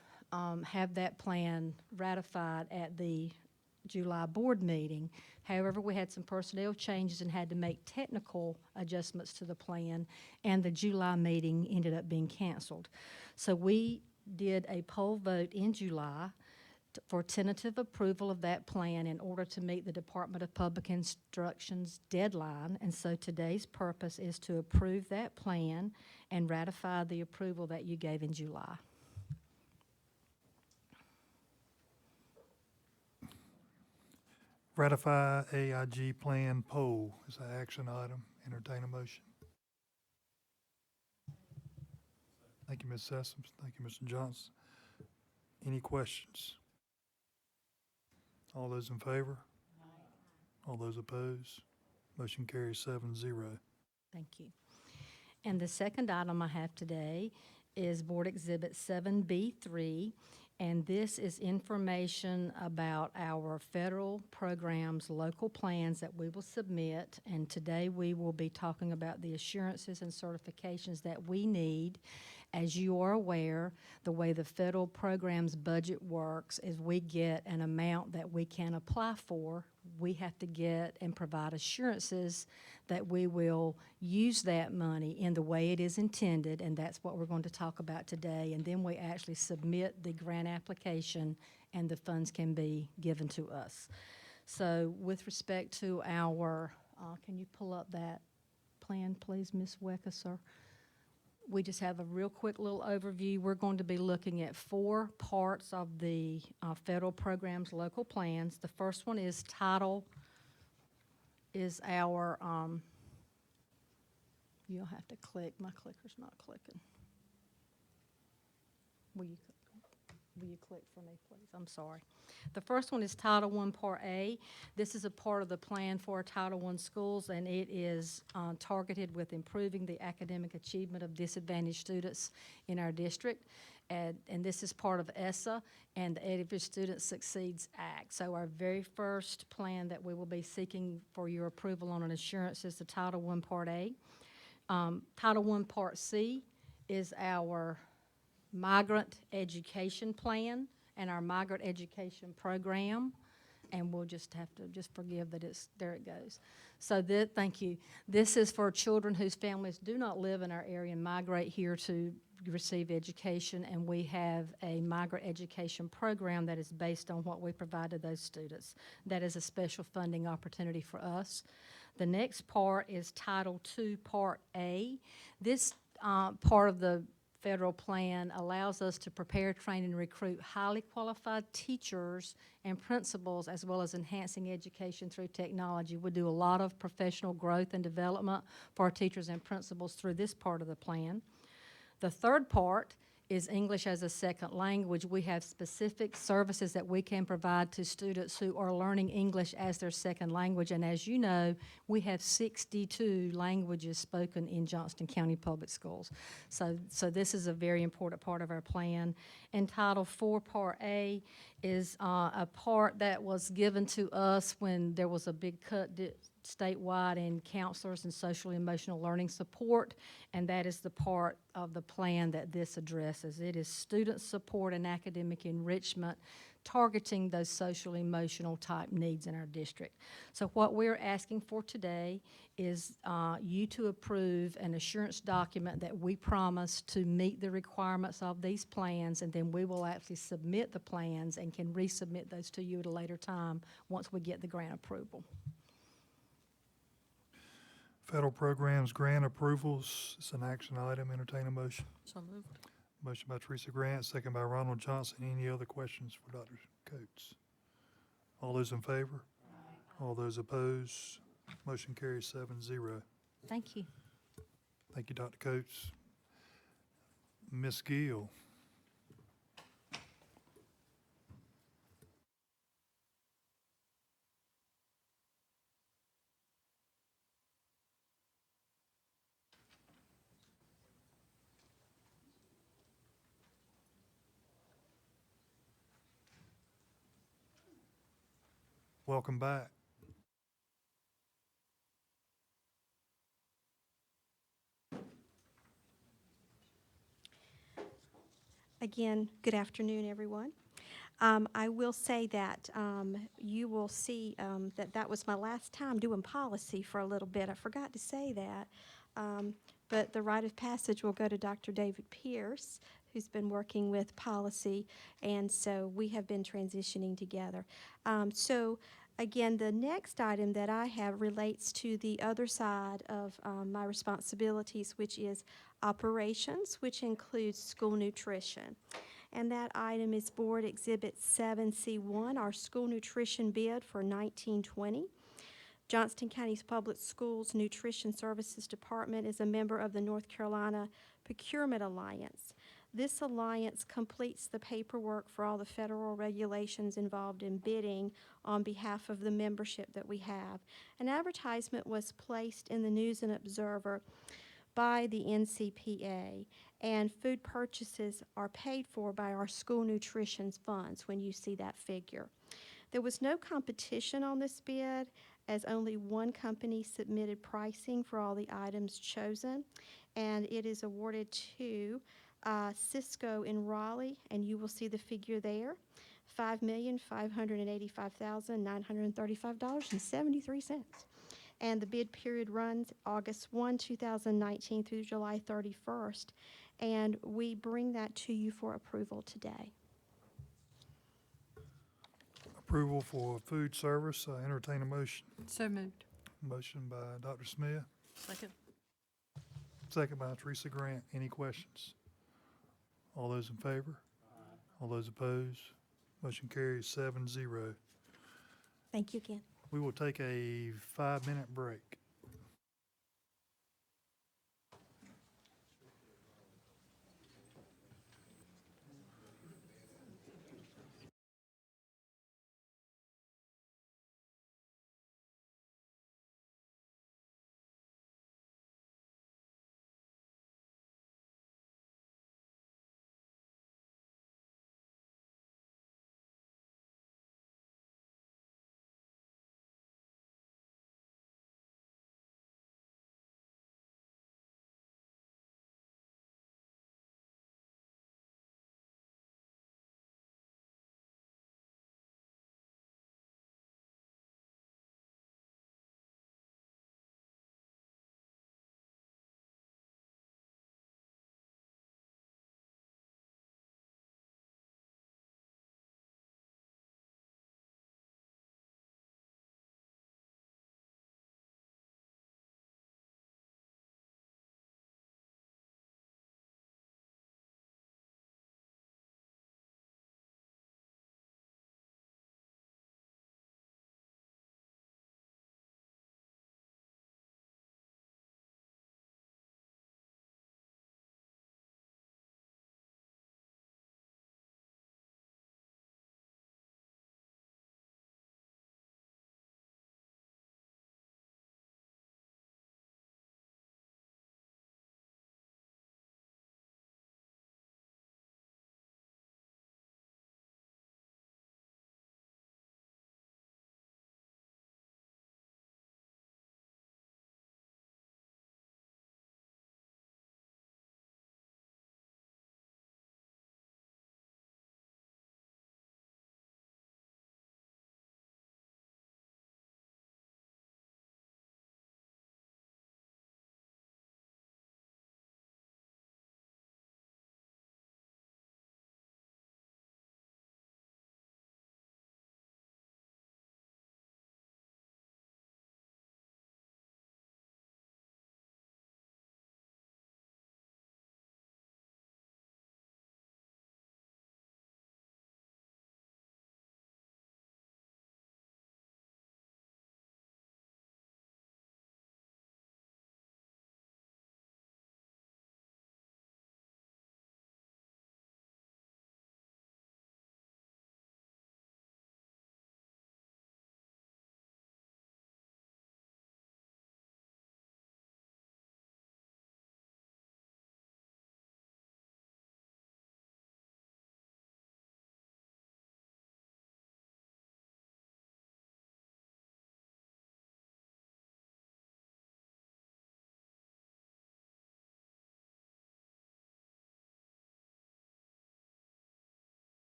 have that plan ratified at the July board meeting. However, we had some personnel changes and had to make technical adjustments to the plan, and the July meeting ended up being canceled. So we did a poll vote in July for tentative approval of that plan in order to meet the Department of Public Instruction's deadline. And so today's purpose is to approve that plan and ratify the approval that you gave in July. Ratify AIG plan poll is an action item. Entertain a motion. Thank you, Ms. Sessoms. Thank you, Mr. Johnson. Any questions? All those in favor? All those opposed? Motion carries 7-0. Thank you. And the second item I have today is Board Exhibit 7B3, and this is information about our federal programs, local plans that we will submit. And today we will be talking about the assurances and certifications that we need. As you are aware, the way the federal programs budget works is we get an amount that we can apply for. We have to get and provide assurances that we will use that money in the way it is intended, and that's what we're going to talk about today. And then we actually submit the grant application, and the funds can be given to us. So with respect to our, can you pull up that plan, please, Ms. Weckesser? We just have a real quick little overview. We're going to be looking at 4 parts of the federal programs, local plans. The first one is title, is our, you'll have to click, my clicker's not clicking. Will you click for me, please? I'm sorry. The first one is Title I, Part A. This is a part of the plan for Title I schools, and it is targeted with improving the academic achievement of disadvantaged students in our district. And this is part of ESSA and the Every Student Succeeds Act. So our very first plan that we will be seeking for your approval on an assurance is the Title I, Part A. Title I, Part C is our migrant education plan and our migrant education program, and we'll just have to just forgive that it's, there it goes. So thank you. This is for children whose families do not live in our area and migrate here to receive education, and we have a migrant education program that is based on what we provide to those students. That is a special funding opportunity for us. The next part is Title II, Part A. This part of the federal plan allows us to prepare, train, and recruit highly qualified teachers and principals, as well as enhancing education through technology. We do a lot of professional growth and development for our teachers and principals through this part of the plan. The third part is English as a second language. We have specific services that we can provide to students who are learning English as their second language. And as you know, we have 62 languages spoken in Johnston County Public Schools. So this is a very important part of our plan. And Title IV, Part A is a part that was given to us when there was a big cut statewide in counselors and social emotional learning support, and that is the part of the plan that this addresses. It is student support and academic enrichment targeting those social emotional type needs in our district. So what we're asking for today is you to approve an assurance document that we promise to meet the requirements of these plans, and then we will actually submit the plans and can resubmit those to you at a later time once we get the grant approval. Federal programs grant approvals, it's an action item. Entertain a motion. So moved. Motion by Teresa Grant, second by Ronald Johnson. Any other questions for Dr. Coates? All those in favor? All those opposed? Motion carries 7-0. Thank you. Thank you, Dr. Coates. Ms. Gill. Welcome back. Again, good afternoon, everyone. I will say that you will see that that was my last time doing policy for a little bit. I forgot to say that. But the rite of passage will go to Dr. David Pierce, who's been working with policy, and so we have been transitioning together. So again, the next item that I have relates to the other side of my responsibilities, which is operations, which includes school nutrition. And that item is Board Exhibit 7C1, our school nutrition bid for 1920. Johnston County's Public Schools Nutrition Services Department is a member of the North Carolina Procurement Alliance. This alliance completes the paperwork for all the federal regulations involved in bidding on behalf of the membership that we have. An advertisement was placed in the News and Observer by the NCPA, and food purchases are paid for by our school nutrition funds when you see that figure. There was no competition on this bid, as only one company submitted pricing for all the items chosen, and it is awarded to Cisco in Raleigh, and you will see the figure there, $5,585,935.73. And the bid period runs August 1, 2019 through July 31st, and we bring that to you for approval today. Approval for food service, entertain a motion. So moved. Motion by Dr. Smith, Second. second by Teresa Grant. Any questions? All those in favor? All those opposed? Motion carries 7-0. Thank you again. We will take a 5-minute break.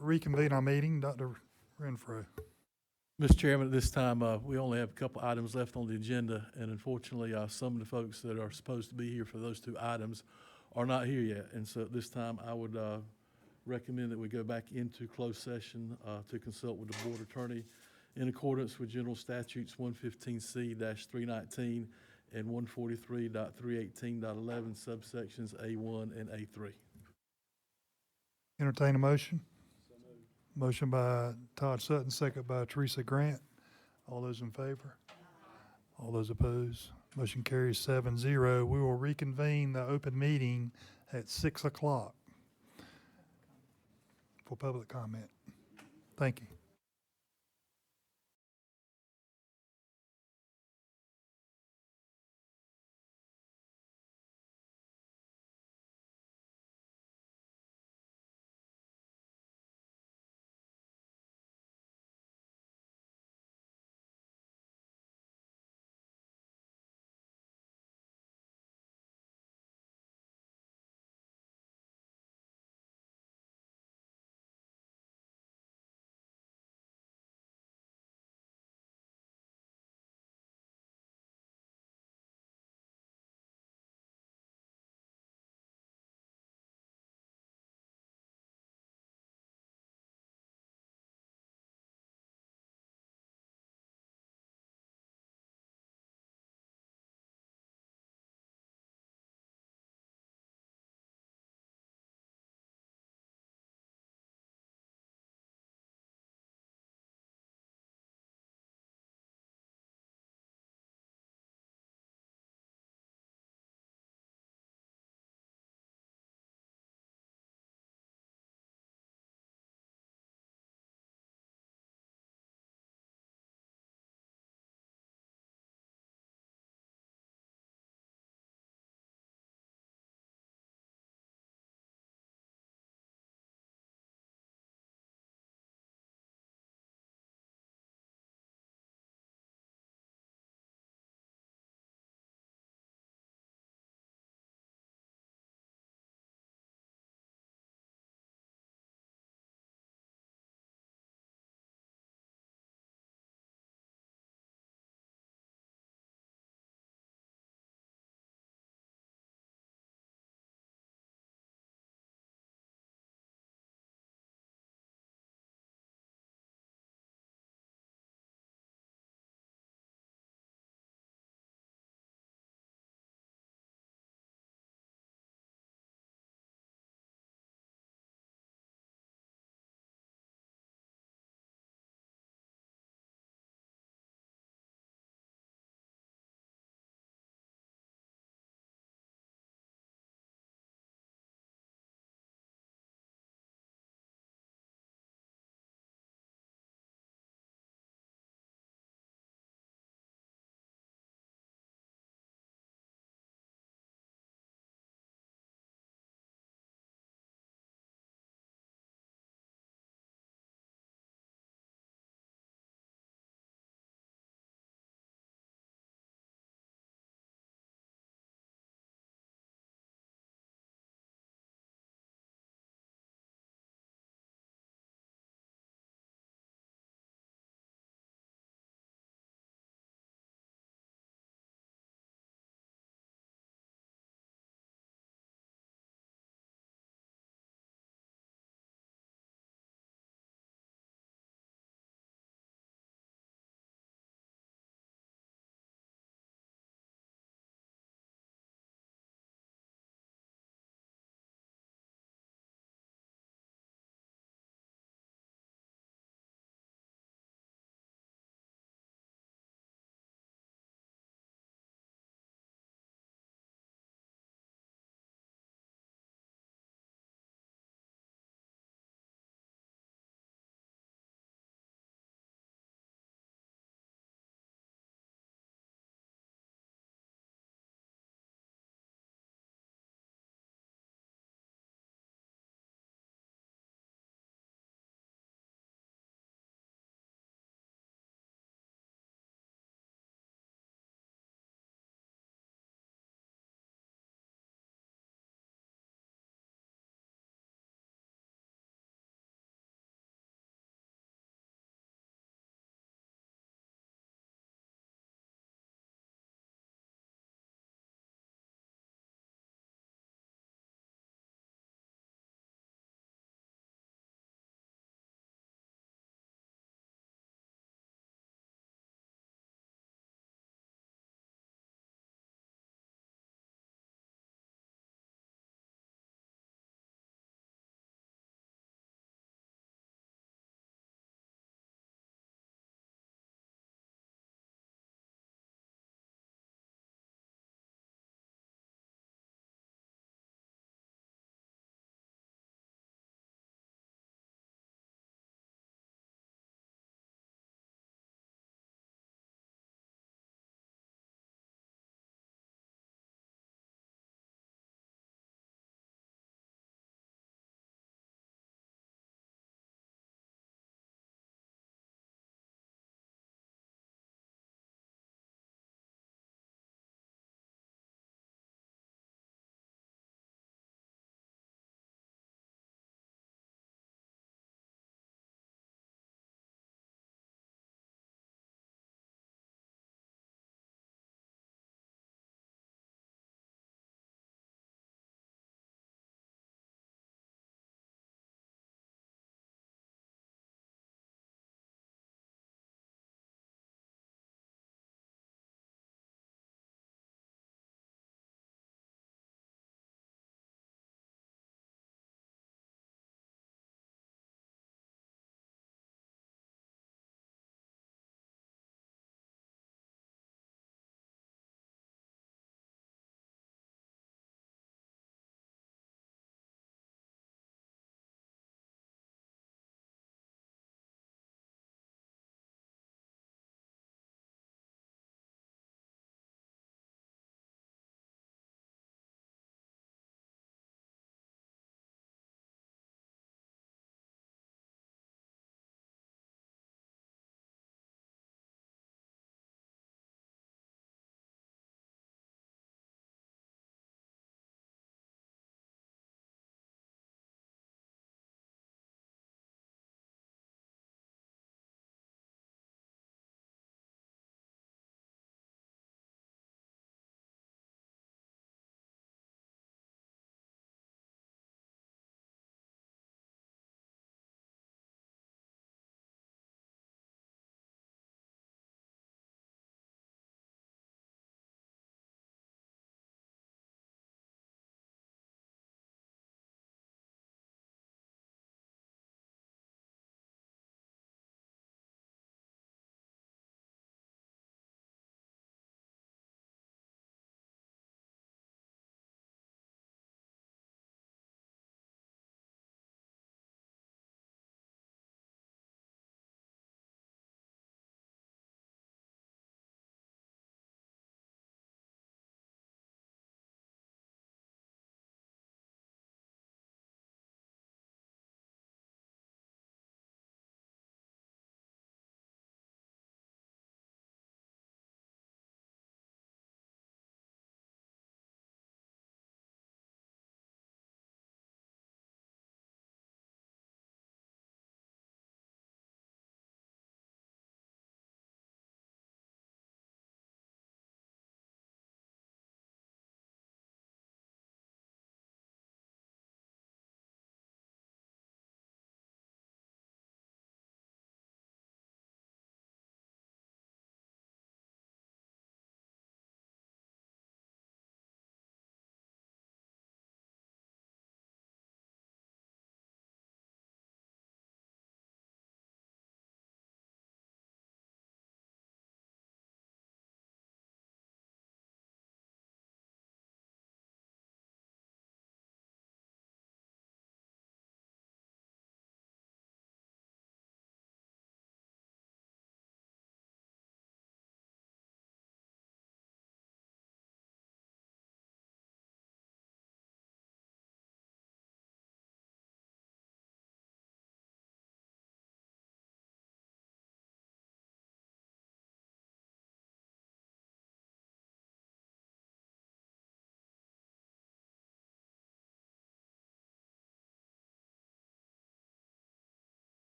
reconvene our meeting. Dr. Renfro. Mr. Chairman, at this time, we only have a couple items left on the agenda, and unfortunately, some of the folks that are supposed to be here for those two items are not here yet. And so at this time, I would recommend that we go back into closed session to consult with the board attorney in accordance with General Statutes 115C-319 and 143.318.11 subsections A1 and A3. Entertain a motion. Motion by Todd Sutton, second by Teresa Grant. All those in favor? All those opposed? Motion carries 7-0. We will reconvene the open meeting at 6 o'clock for public comment. Thank you.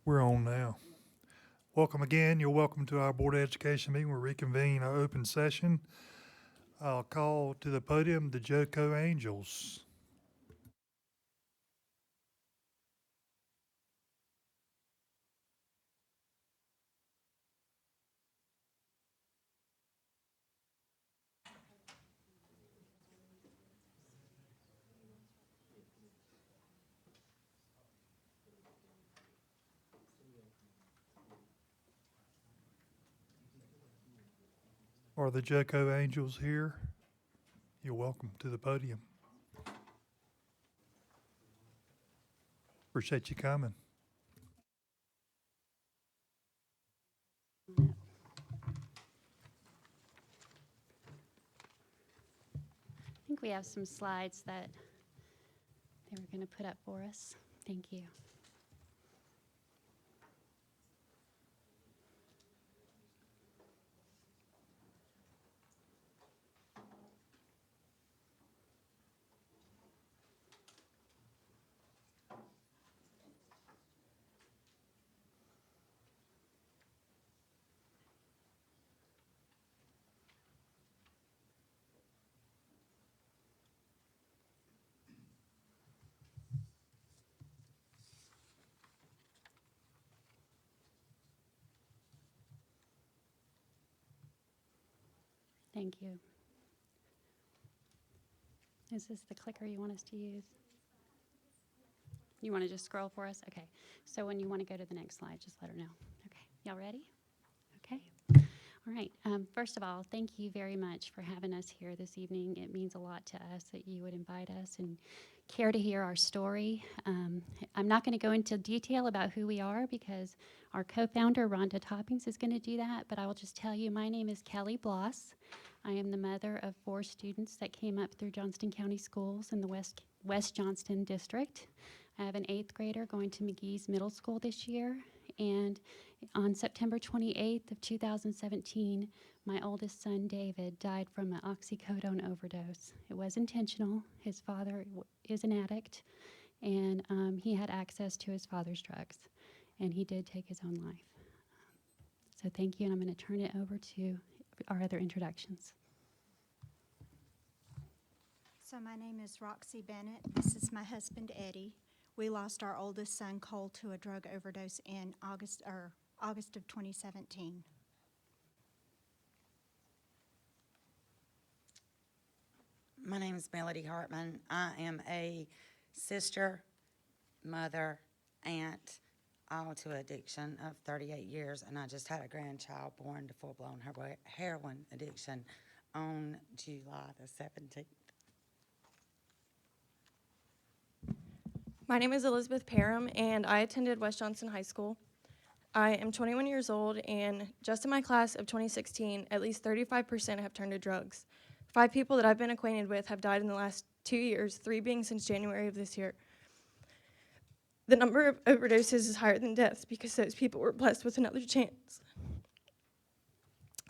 We're on now. Welcome again. You're welcome to our Board of Education meeting. We'll reconvene our open session. I'll call to the podium the JoCo Angels. Are the JoCo Angels here? You're welcome to the podium. Appreciate you coming. I think we have some slides that they were going to put up for us. Thank you. Thank you. Is this the clicker you want us to use? You want to just scroll for us? Okay. So when you want to go to the next slide, just let her know. Okay. Y'all ready? Okay. All right. First of all, thank you very much for having us here this evening. It means a lot to us that you would invite us and care to hear our story. I'm not going to go into detail about who we are because our co-founder, Rhonda Toppings, is going to do that, but I will just tell you my name is Kelly Bloss. I am the mother of 4 students that came up through Johnston County Schools in the West Johnston District. I have an 8th grader going to McGee's Middle School this year, and on September 28th of 2017, my oldest son, David, died from an oxycodone overdose. It was intentional. His father is an addict, and he had access to his father's drugs, and he did take his own life. So thank you, and I'm going to turn it over to our other introductions. So my name is Roxy Bennett. This is my husband, Eddie. We lost our oldest son, Cole, to a drug overdose in August of 2017. My name is Melody Hartman. I am a sister, mother, aunt, all to addiction of 38 years, and I just had a grandchild born to full-blown heroin addiction on July the 17th. My name is Elizabeth Parham, and I attended West Johnston High School. I am 21 years old, and just in my class of 2016, at least 35% have turned to drugs. 5 people that I've been acquainted with have died in the last 2 years, 3 being since January of this year. The number of overdoses is higher than deaths because those people were blessed with another chance.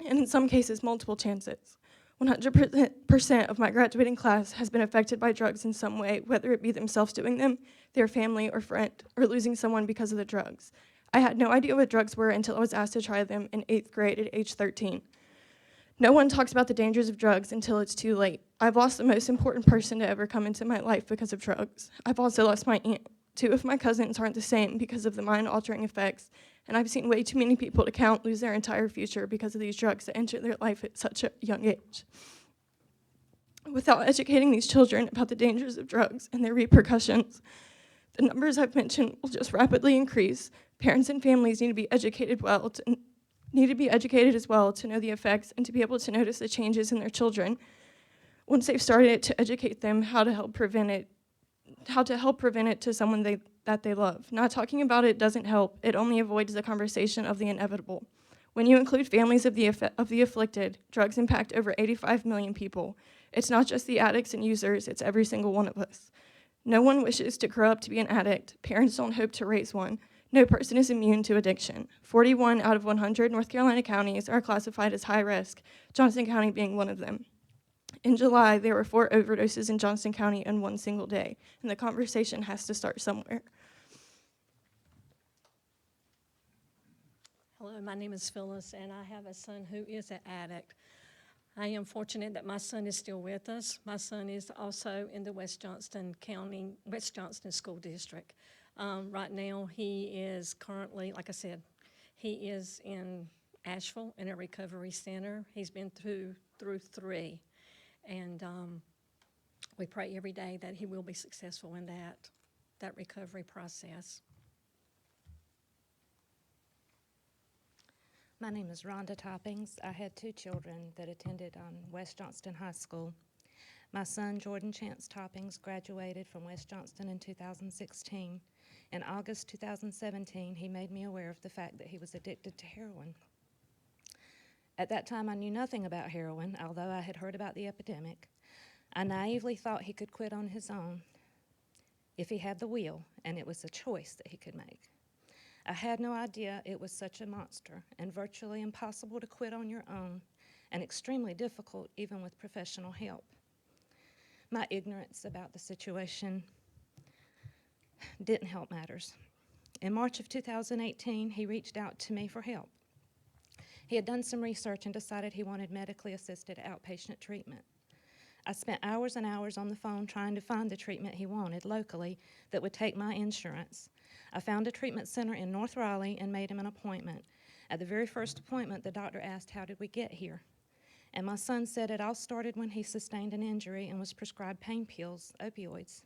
And in some cases, multiple chances. 100% of my graduating class has been affected by drugs in some way, whether it be themselves doing them, their family or friend, or losing someone because of the drugs. I had no idea what drugs were until I was asked to try them in 8th grade at age 13. No one talks about the dangers of drugs until it's too late. I've lost the most important person to ever come into my life because of drugs. I've also lost my aunt. 2 of my cousins aren't the same because of the mind-altering effects, and I've seen way too many people to count lose their entire future because of these drugs that enter their life at such a young age. Without educating these children about the dangers of drugs and their repercussions, the numbers I've mentioned will just rapidly increase. Parents and families need to be educated as well to know the effects and to be able to notice the changes in their children once they've started to educate them how to help prevent it to someone that they love. Not talking about it doesn't help. It only avoids the conversation of the inevitable. When you include families of the afflicted, drugs impact over 85 million people. It's not just the addicts and users, it's every single one of us. No one wishes to grow up to be an addict. Parents don't hope to raise one. No person is immune to addiction. 41 out of 100 North Carolina counties are classified as high risk, Johnston County being one of them. In July, there were 4 overdoses in Johnston County in one single day, and the conversation has to start somewhere. Hello, my name is Phyllis, and I have a son who is an addict. I am fortunate that my son is still with us. My son is also in the West Johnston School District. Right now, he is currently, like I said, he is in Asheville in a recovery center. He's been through 3, and we pray every day that he will be successful in that recovery process. My name is Rhonda Toppings. I had 2 children that attended West Johnston High School. My son, Jordan Chance Toppings, graduated from West Johnston in 2016. In August 2017, he made me aware of the fact that he was addicted to heroin. At that time, I knew nothing about heroin, although I had heard about the epidemic. I naively thought he could quit on his own if he had the will, and it was a choice that he could make. I had no idea it was such a monster and virtually impossible to quit on your own, and extremely difficult even with professional help. My ignorance about the situation didn't help matters. In March of 2018, he reached out to me for help. He had done some research and decided he wanted medically assisted outpatient treatment. I spent hours and hours on the phone trying to find the treatment he wanted locally that would take my insurance. I found a treatment center in North Raleigh and made him an appointment. At the very first appointment, the doctor asked, "How did we get here?" And my son said it all started when he sustained an injury and was prescribed pain pills, opioids.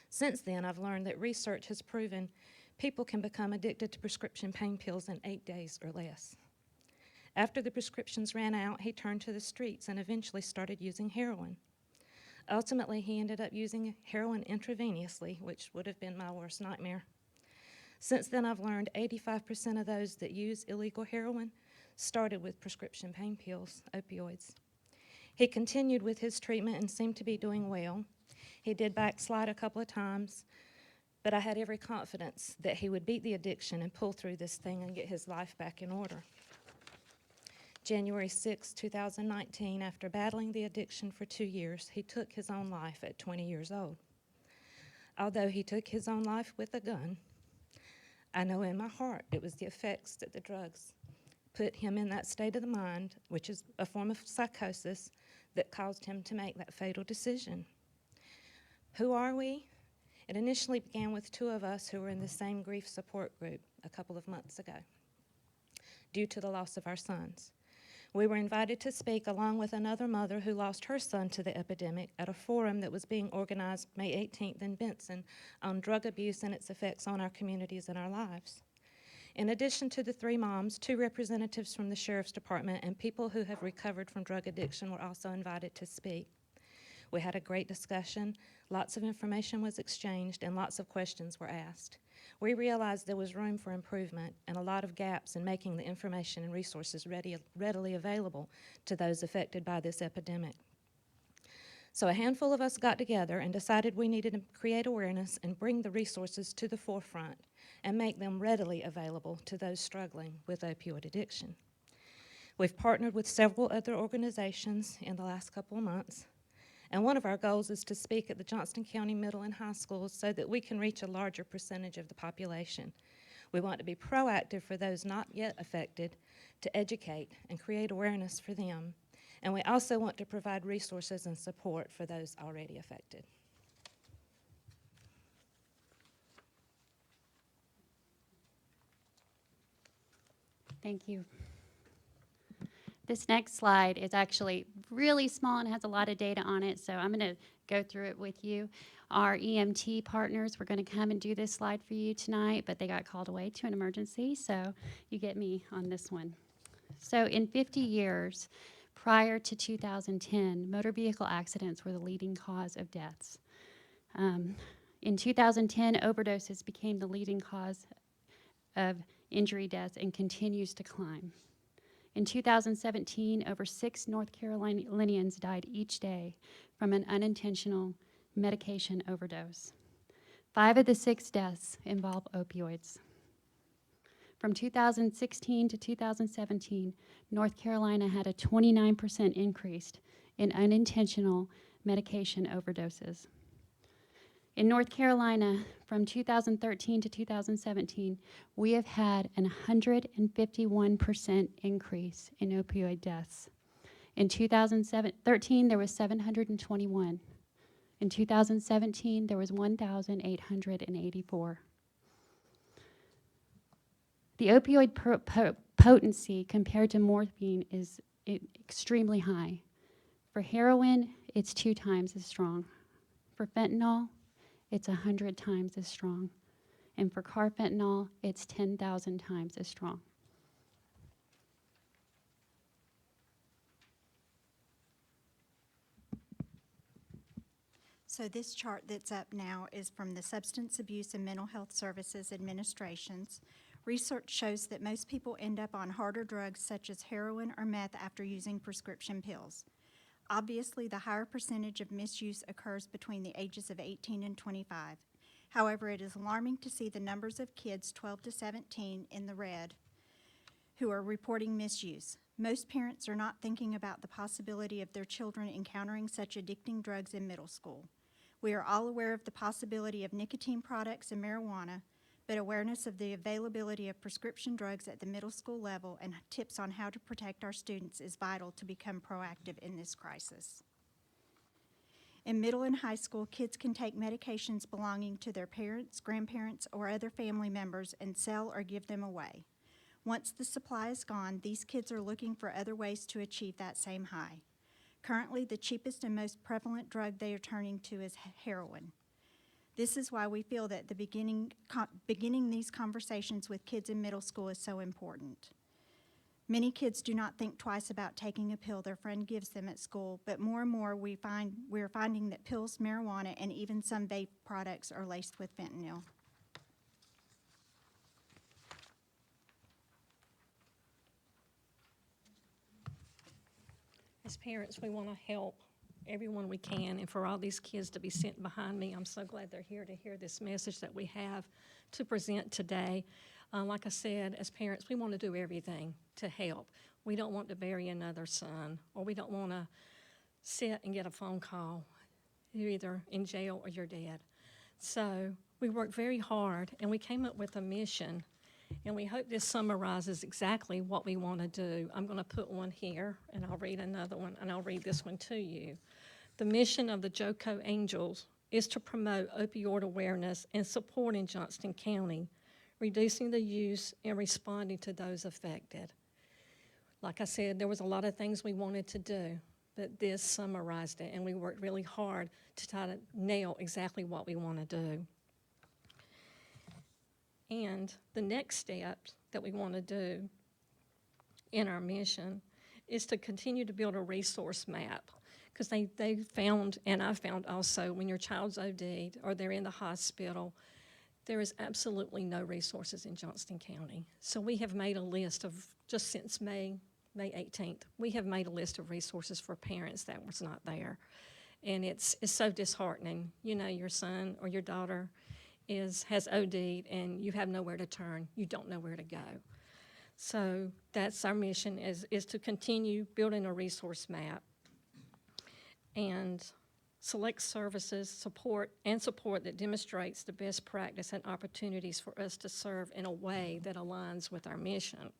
Since then, I've learned that research has proven people can become addicted to prescription pain pills in 8 days or less. After the prescriptions ran out, he turned to the streets and eventually started using heroin. Ultimately, he ended up using heroin intravenously, which would have been my worst nightmare. Since then, I've learned 85% of those that use illegal heroin started with prescription pain pills, opioids. He continued with his treatment and seemed to be doing well. He did backslide a couple of times, but I had every confidence that he would beat the addiction and pull through this thing and get his life back in order. January 6, 2019, after battling the addiction for 2 years, he took his own life at 20 years old. Although he took his own life with a gun, I know in my heart it was the effects that the drugs put him in that state of the mind, which is a form of psychosis, that caused him to make that fatal decision. Who are we? It initially began with 2 of us who were in the same grief support group a couple of months ago, due to the loss of our sons. We were invited to speak along with another mother who lost her son to the epidemic at a forum that was being organized May 18th in Benson on drug abuse and its effects on our communities and our lives. In addition to the 3 moms, 2 representatives from the Sheriff's Department and people who have recovered from drug addiction were also invited to speak. We had a great discussion, lots of information was exchanged, and lots of questions were asked. We realized there was room for improvement and a lot of gaps in making the information and resources readily available to those affected by this epidemic. So a handful of us got together and decided we needed to create awareness and bring the resources to the forefront and make them readily available to those struggling with opioid addiction. We've partnered with several other organizations in the last couple of months. And one of our goals is to speak at the Johnston County Middle and High Schools so that we can reach a larger percentage of the population. We want to be proactive for those not yet affected, to educate and create awareness for them. And we also want to provide resources and support for those already affected. Thank you. This next slide is actually really small and has a lot of data on it, so I'm going to go through it with you. Our EMT partners were going to come and do this slide for you tonight, but they got called away to an emergency, so you get me on this one. So in 50 years, prior to 2010, motor vehicle accidents were the leading cause of deaths. In 2010, overdoses became the leading cause of injury deaths and continues to climb. In 2017, over 6 North Carolinians died each day from an unintentional medication overdose. 5 of the 6 deaths involve opioids. From 2016 to 2017, North Carolina had a 29% increase in unintentional medication overdoses. In North Carolina, from 2013 to 2017, we have had an 151% increase in opioid deaths. In 2013, there was 721. In 2017, there was 1,884. The opioid potency compared to morphine is extremely high. For heroin, it's 2 times as strong. For fentanyl, it's 100 times as strong. And for carfentanil, it's 10,000 times as strong. So this chart that's up now is from the Substance Abuse and Mental Health Services Administrations. Research shows that most people end up on harder drugs such as heroin or meth after using prescription pills. Obviously, the higher percentage of misuse occurs between the ages of 18 and 25. However, it is alarming to see the numbers of kids 12 to 17 in the red who are reporting misuse. Most parents are not thinking about the possibility of their children encountering such addicting drugs in middle school. We are all aware of the possibility of nicotine products and marijuana, but awareness of the availability of prescription drugs at the middle school level and tips on how to protect our students is vital to become proactive in this crisis. In middle and high school, kids can take medications belonging to their parents, grandparents, or other family members and sell or give them away. Once the supply is gone, these kids are looking for other ways to achieve that same high. Currently, the cheapest and most prevalent drug they are turning to is heroin. This is why we feel that beginning these conversations with kids in middle school is so important. Many kids do not think twice about taking a pill their friend gives them at school, but more and more we're finding that pills, marijuana, and even some vape products are laced with fentanyl. As parents, we want to help everyone we can, and for all these kids to be sitting behind me, I'm so glad they're here to hear this message that we have to present today. Like I said, as parents, we want to do everything to help. We don't want to bury another son, or we don't want to sit and get a phone call. You're either in jail or you're dead. So we worked very hard, and we came up with a mission, and we hope this summarizes exactly what we want to do. I'm going to put one here, and I'll read another one, and I'll read this one to you. The mission of the JOCO Angels is to promote opioid awareness and support in Johnston County, reducing the use and responding to those affected. Like I said, there was a lot of things we wanted to do, but this summarized it, and we worked really hard to try to nail exactly what we want to do. And the next step that we want to do in our mission is to continue to build a resource map, because they found, and I found also, when your child's OD'd or they're in the hospital, there is absolutely no resources in Johnston County. So we have made a list of, just since May 18th, we have made a list of resources for parents that was not there. And it's so disheartening. You know, your son or your daughter has OD'd and you have nowhere to turn. You don't know where to go. So that's our mission, is to continue building a resource map and select services, support that demonstrates the best practice and opportunities for us to serve in a way that aligns with our mission.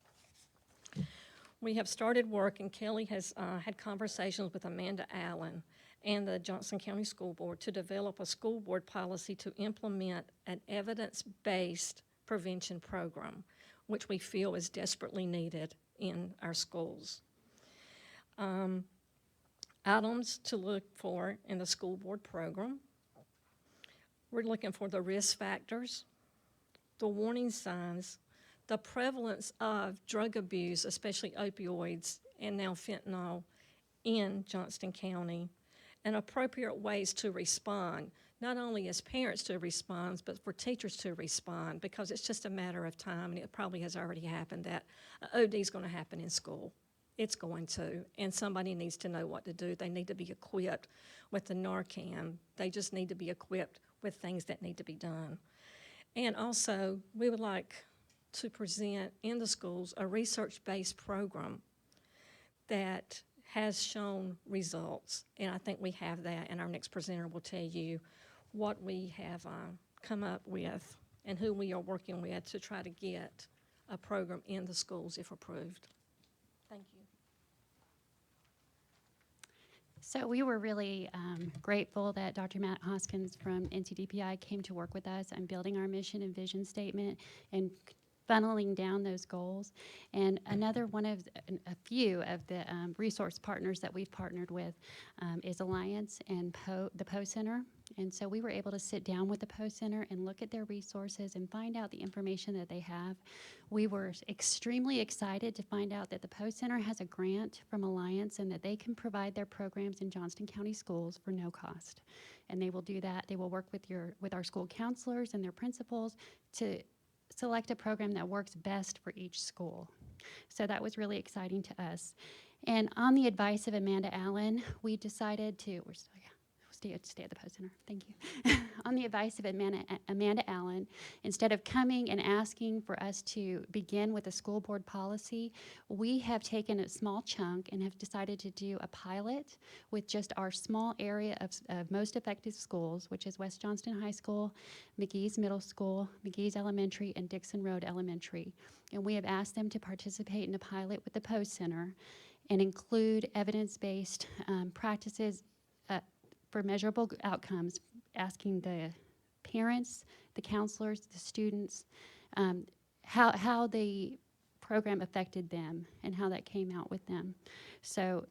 We have started work, and Kelly has had conversations with Amanda Allen and the Johnston County School Board to develop a school board policy to implement an evidence-based prevention program, which we feel is desperately needed in our schools. Items to look for in the school board program. We're looking for the risk factors, the warning signs, the prevalence of drug abuse, especially opioids and now fentanyl in Johnston County, and appropriate ways to respond, not only as parents to respond, but for teachers to respond, because it's just a matter of time, and it probably has already happened, that OD is going to happen in school. It's going to, and somebody needs to know what to do. They need to be equipped with the Narcan. They just need to be equipped with things that need to be done. And also, we would like to present in the schools a research-based program that has shown results, and I think we have that, and our next presenter will tell you what we have come up with and who we are working with to try to get a program in the schools if approved. Thank you. So we were really grateful that Dr. Matt Hoskins from NCDPI came to work with us on building our mission and vision statement and funneling down those goals. And another one of a few of the resource partners that we've partnered with is Alliance and the Poe Center. And so we were able to sit down with the Poe Center and look at their resources and find out the information that they have. We were extremely excited to find out that the Poe Center has a grant from Alliance and that they can provide their programs in Johnston County schools for no cost. And they will do that. They will work with our school counselors and their principals to select a program that works best for each school. So that was really exciting to us. And on the advice of Amanda Allen, we decided to, stay at the Poe Center, thank you. On the advice of Amanda Allen, instead of coming and asking for us to begin with a school board policy, we have taken a small chunk and have decided to do a pilot with just our small area of most effective schools, which is West Johnston High School, McGee's Middle School, McGee's Elementary, and Dixon Road Elementary. And we have asked them to participate in a pilot with the Poe Center and include evidence-based practices for measurable outcomes, asking the parents, the counselors, the students, how the program affected them and how that came out with them. So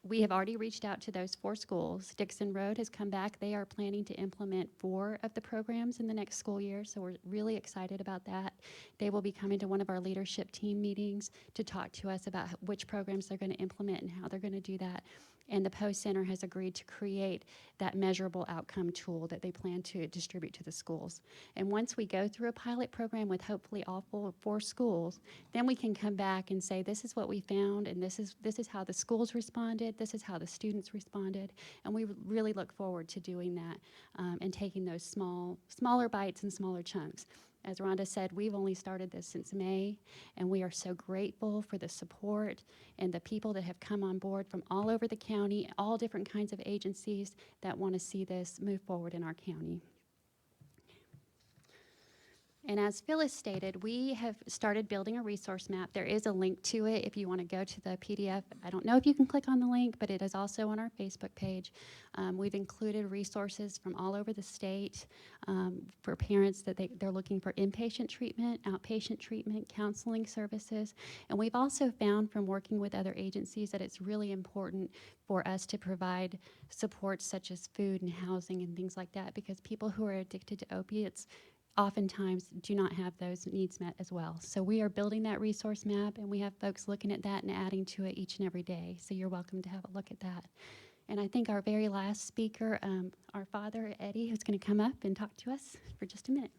we have already reached out to those 4 schools. Dixon Road has come back. They are planning to implement 4 of the programs in the next school year, so we're really excited about that. They will be coming to one of our leadership team meetings to talk to us about which programs they're going to implement and how they're going to do that. And the Poe Center has agreed to create that measurable outcome tool that they plan to distribute to the schools. And once we go through a pilot program with hopefully all 4 schools, then we can come back and say, this is what we found, and this is how the schools responded, this is how the students responded. And we really look forward to doing that and taking those smaller bites and smaller chunks. As Rhonda said, we've only started this since May, and we are so grateful for the support and the people that have come on board from all over the county, all different kinds of agencies that want to see this move forward in our county. And as Phyllis stated, we have started building a resource map. There is a link to it if you want to go to the PDF. I don't know if you can click on the link, but it is also on our Facebook page. We've included resources from all over the state for parents that they're looking for inpatient treatment, outpatient treatment, counseling services. And we've also found from working with other agencies that it's really important for us to provide supports such as food and housing and things like that, because people who are addicted to opiates oftentimes do not have those needs met as well. So we are building that resource map, and we have folks looking at that and adding to it each and every day. So you're welcome to have a look at that. And I think our very last speaker, our father, Eddie, who's going to come up and talk to us for just a minute.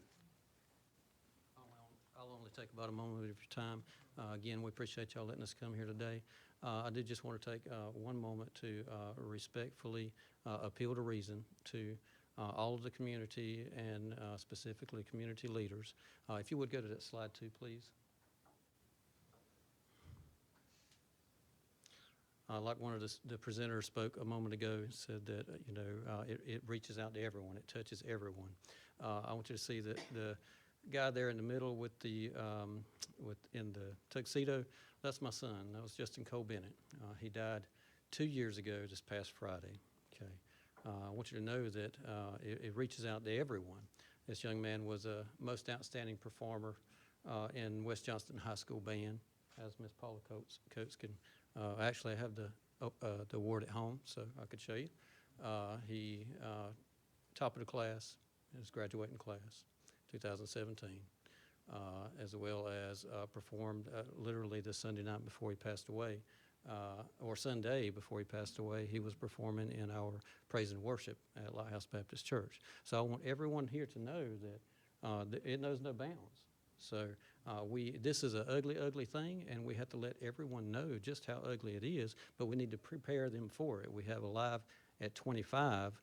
I'll only take about a moment of your time. Again, we appreciate y'all letting us come here today. I did just want to take one moment to respectfully appeal to reason to all of the community and specifically community leaders. If you would go to that slide 2, please. Like one of the presenters spoke a moment ago, said that it reaches out to everyone, it touches everyone. I want you to see that the guy there in the middle with the in the tuxedo, that's my son. That was Justin Cole Bennett. He died 2 years ago, this past Friday. Okay. I want you to know that it reaches out to everyone. This young man was a most outstanding performer in West Johnston High School band, as Miss Paula Coates can. Actually, I have the award at home, so I could show you. He top of the class, his graduating class, 2017, as well as performed literally the Sunday night before he passed away. Or Sunday before he passed away, he was performing in our praise and worship at Lighthouse Baptist Church. So I want everyone here to know that it knows no bounds. So this is an ugly, ugly thing, and we have to let everyone know just how ugly it is, but we need to prepare them for it. We have a Live at 25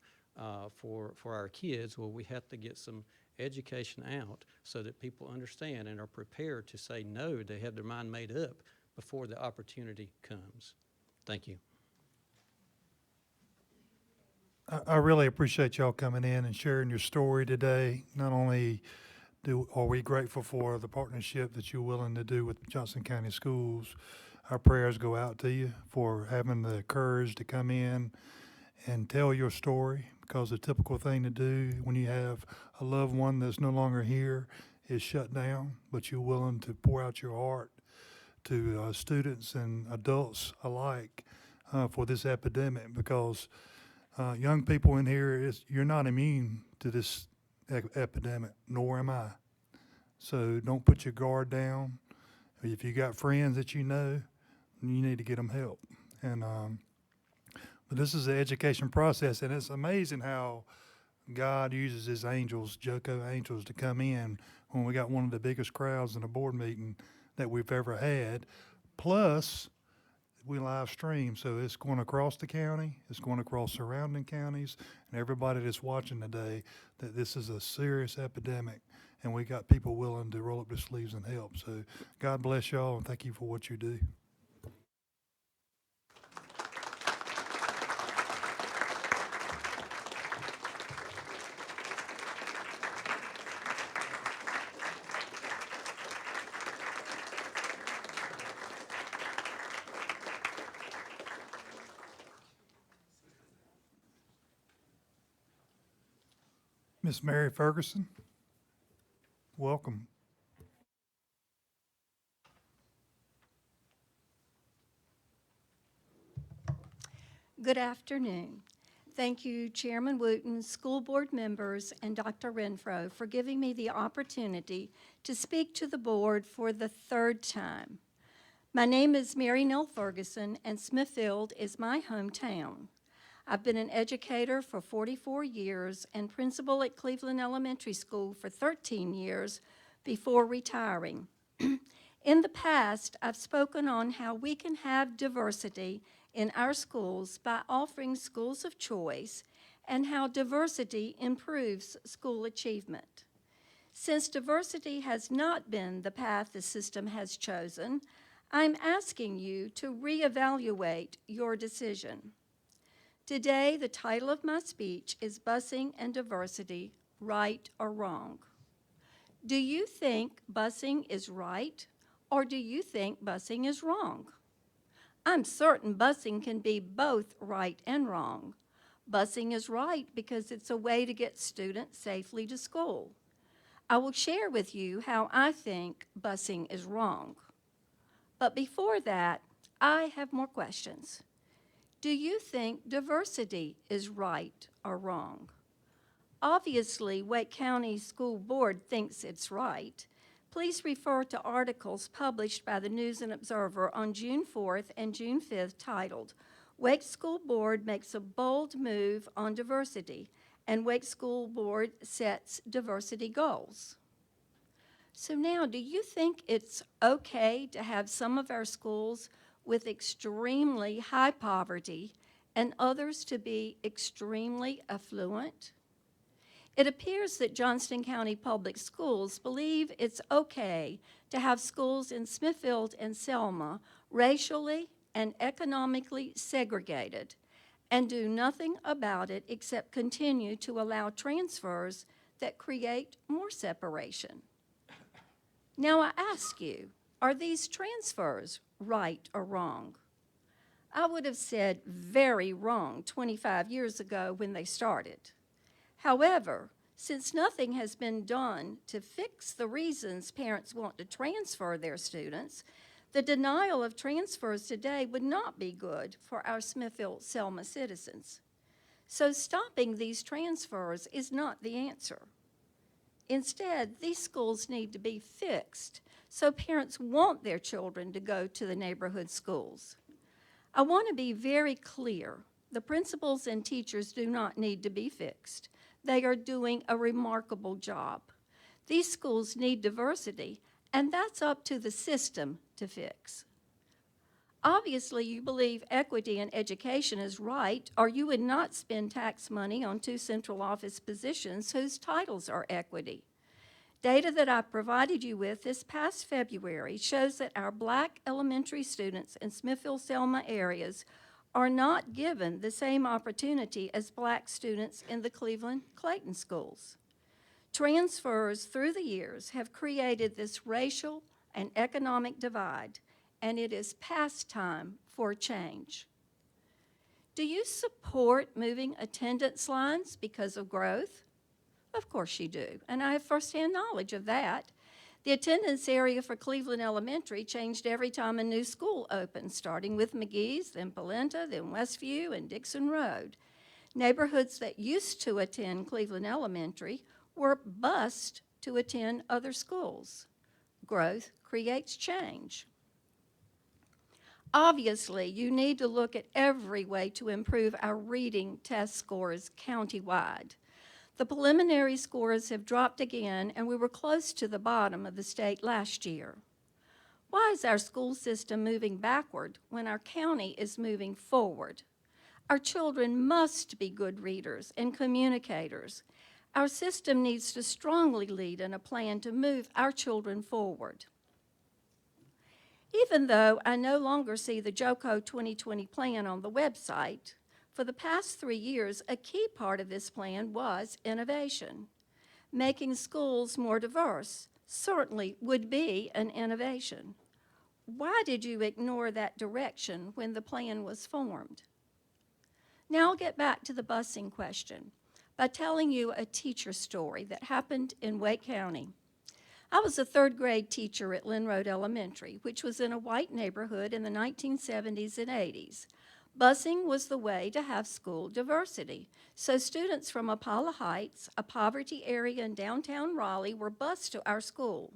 for our kids. Well, we have to get some education out so that people understand and are prepared to say no. They have their mind made up before the opportunity comes. Thank you. I really appreciate y'all coming in and sharing your story today. Not only are we grateful for the partnership that you're willing to do with Johnston County Schools, our prayers go out to you for having the courage to come in and tell your story, because the typical thing to do when you have a loved one that's no longer here is shut down, but you're willing to pour out your heart to students and adults alike for this epidemic, because young people in here, you're not immune to this epidemic, nor am I. So don't put your guard down. If you got friends that you know, you need to get them help. And but this is an education process, and it's amazing how God uses his angels, JoCo angels, to come in when we got one of the biggest crowds in a board meeting that we've ever had. Plus, we live stream, so it's going across the county, it's going across surrounding counties, and everybody that's watching today, that this is a serious epidemic, and we got people willing to roll up their sleeves and help. So God bless y'all, and thank you for what you do. Miss Mary Ferguson, welcome. Good afternoon. Thank you, Chairman Wooten, school board members, and Dr. Renfro for giving me the opportunity to speak to the board for the third time. My name is Mary Nell Ferguson, and Smithfield is my hometown. I've been an educator for 44 years and principal at Cleveland Elementary School for 13 years before retiring. In the past, I've spoken on how we can have diversity in our schools by offering schools of choice and how diversity improves school achievement. Since diversity has not been the path the system has chosen, I'm asking you to reevaluate your decision. Today, the title of my speech is Busing and Diversity, Right or Wrong? Do you think busing is right, or do you think busing is wrong? I'm certain busing can be both right and wrong. Busing is right because it's a way to get students safely to school. I will share with you how I think busing is wrong. But before that, I have more questions. Do you think diversity is right or wrong? Obviously, Wake County School Board thinks it's right. Please refer to articles published by the News and Observer on June 4th and June 5th titled, Wake School Board Makes a Bold Move on Diversity, and Wake School Board Sets Diversity Goals. So now, do you think it's okay to have some of our schools with extremely high poverty and others to be extremely affluent? It appears that Johnston County Public Schools believe it's okay to have schools in Smithfield and Selma racially and economically segregated and do nothing about it except continue to allow transfers that create more separation. Now I ask you, are these transfers right or wrong? I would have said very wrong 25 years ago when they started. However, since nothing has been done to fix the reasons parents want to transfer their students, the denial of transfers today would not be good for our Smithfield-Selma citizens. So stopping these transfers is not the answer. Instead, these schools need to be fixed so parents want their children to go to the neighborhood schools. I want to be very clear. The principals and teachers do not need to be fixed. They are doing a remarkable job. These schools need diversity, and that's up to the system to fix. Obviously, you believe equity in education is right, or you would not spend tax money on 2 central office positions whose titles are equity. Data that I provided you with this past February shows that our Black elementary students in Smithfield-Selma areas are not given the same opportunity as black students in the Cleveland-Clayton schools. Transfers through the years have created this racial and economic divide, and it is past time for change. Do you support moving attendance lines because of growth? Of course you do, and I have firsthand knowledge of that. The attendance area for Cleveland Elementary changed every time a new school opened, starting with McGee's, then Polenta, then Westview, and Dixon Road. Neighborhoods that used to attend Cleveland Elementary were bused to attend other schools. Growth creates change. Obviously, you need to look at every way to improve our reading test scores countywide. The preliminary scores have dropped again, and we were close to the bottom of the state last year. Why is our school system moving backward when our county is moving forward? Our children must be good readers and communicators. Our system needs to strongly lead in a plan to move our children forward. Even though I no longer see the JOCO 2020 plan on the website, for the past 3 years, a key part of this plan was innovation. Making schools more diverse certainly would be an innovation. Why did you ignore that direction when the plan was formed? Now I'll get back to the busing question by telling you a teacher story that happened in Wake County. I was a third grade teacher at Lynn Road Elementary, which was in a white neighborhood in the 1970s and 80s. Busing was the way to have school diversity. So students from Apollo Heights, a poverty area in downtown Raleigh, were bused to our school.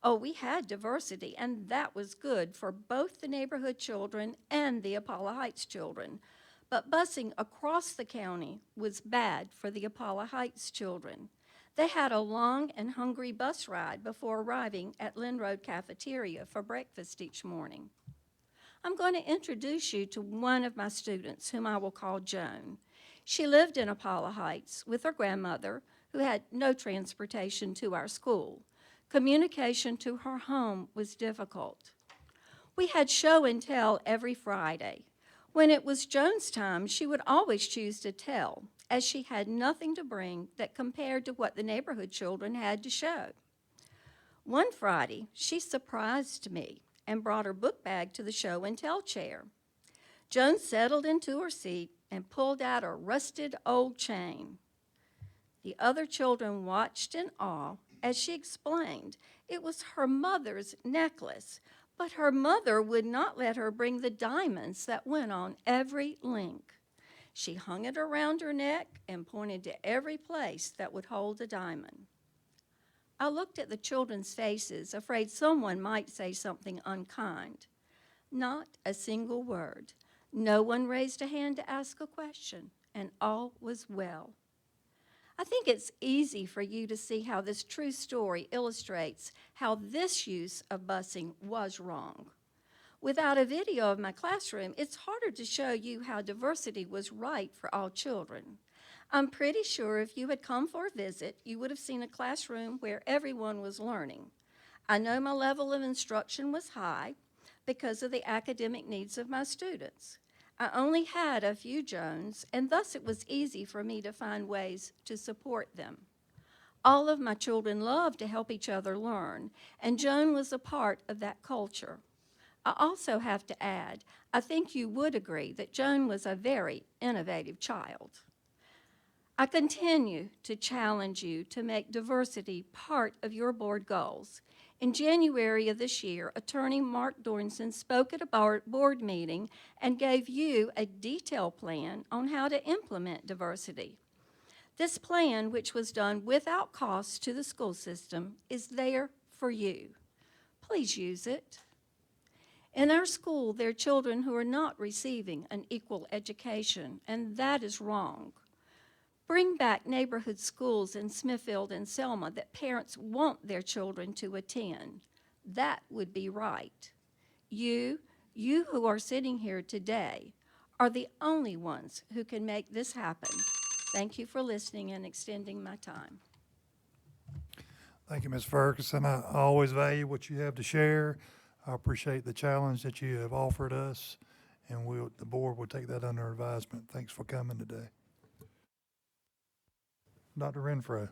Oh, we had diversity, and that was good for both the neighborhood children and the Apollo Heights children. But busing across the county was bad for the Apollo Heights children. They had a long and hungry bus ride before arriving at Lynn Road Cafeteria for breakfast each morning. I'm going to introduce you to one of my students, whom I will call Joan. She lived in Apollo Heights with her grandmother, who had no transportation to our school. Communication to her home was difficult. We had show and tell every Friday. When it was Joan's time, she would always choose to tell, as she had nothing to bring that compared to what the neighborhood children had to show. One Friday, she surprised me and brought her book bag to the show and tell chair. Joan settled into her seat and pulled out a rusted old chain. The other children watched in awe as she explained it was her mother's necklace, but her mother would not let her bring the diamonds that went on every link. She hung it around her neck and pointed to every place that would hold a diamond. I looked at the children's faces, afraid someone might say something unkind. Not a single word. No one raised a hand to ask a question, and all was well. I think it's easy for you to see how this true story illustrates how this use of busing was wrong. Without a video of my classroom, it's harder to show you how diversity was right for all children. I'm pretty sure if you had come for a visit, you would have seen a classroom where everyone was learning. I know my level of instruction was high because of the academic needs of my students. I only had a few Joans, and thus it was easy for me to find ways to support them. All of my children loved to help each other learn, and Joan was a part of that culture. I also have to add, I think you would agree that Joan was a very innovative child. I continue to challenge you to make diversity part of your board goals. In January of this year, Attorney Mark Dornson spoke at a board meeting and gave you a detailed plan on how to implement diversity. This plan, which was done without cost to the school system, is there for you. Please use it. In our school, there are children who are not receiving an equal education, and that is wrong. Bring back neighborhood schools in Smithfield and Selma that parents want their children to attend. That would be right. You who are sitting here today are the only ones who can make this happen. Thank you for listening and extending my time. Thank you, Ms. Ferguson. I always value what you have to share. I appreciate the challenge that you have offered us, and the board will take that under advisement. Thanks for coming today. Dr. Renfro.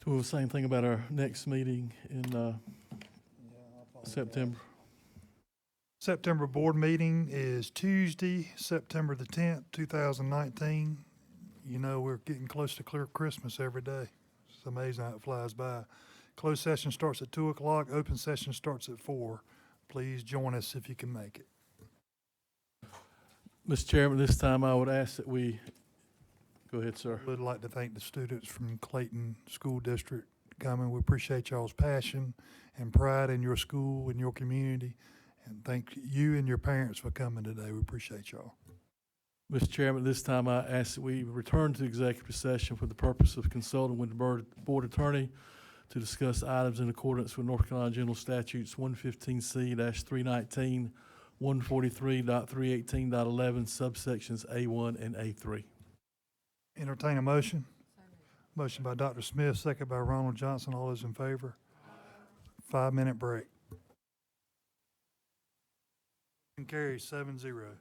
So we'll same thing about our next meeting in September. September board meeting is Tuesday, September the 10th, 2019. You know, we're getting close to clear Christmas every day. It's amazing how it flies by. Closed session starts at 2 o'clock. Open session starts at 4. Please join us if you can make it. Mr. Chairman, this time I would ask that we, go ahead, sir. Would like to thank the students from Clayton School District coming. We appreciate y'all's passion and pride in your school and your community. And thank you and your parents for coming today. We appreciate y'all. Mr. Chairman, this time I ask that we return to executive session for the purpose of consulting with the board attorney to discuss items in accordance with North Carolina General Statutes 115C-319, 143.318.11, subsections A1 and A3. Entertain a motion. Motion by Dr. Smith, second by Ronald Johnston. All those in favor? 5-minute break. Carries 7-0.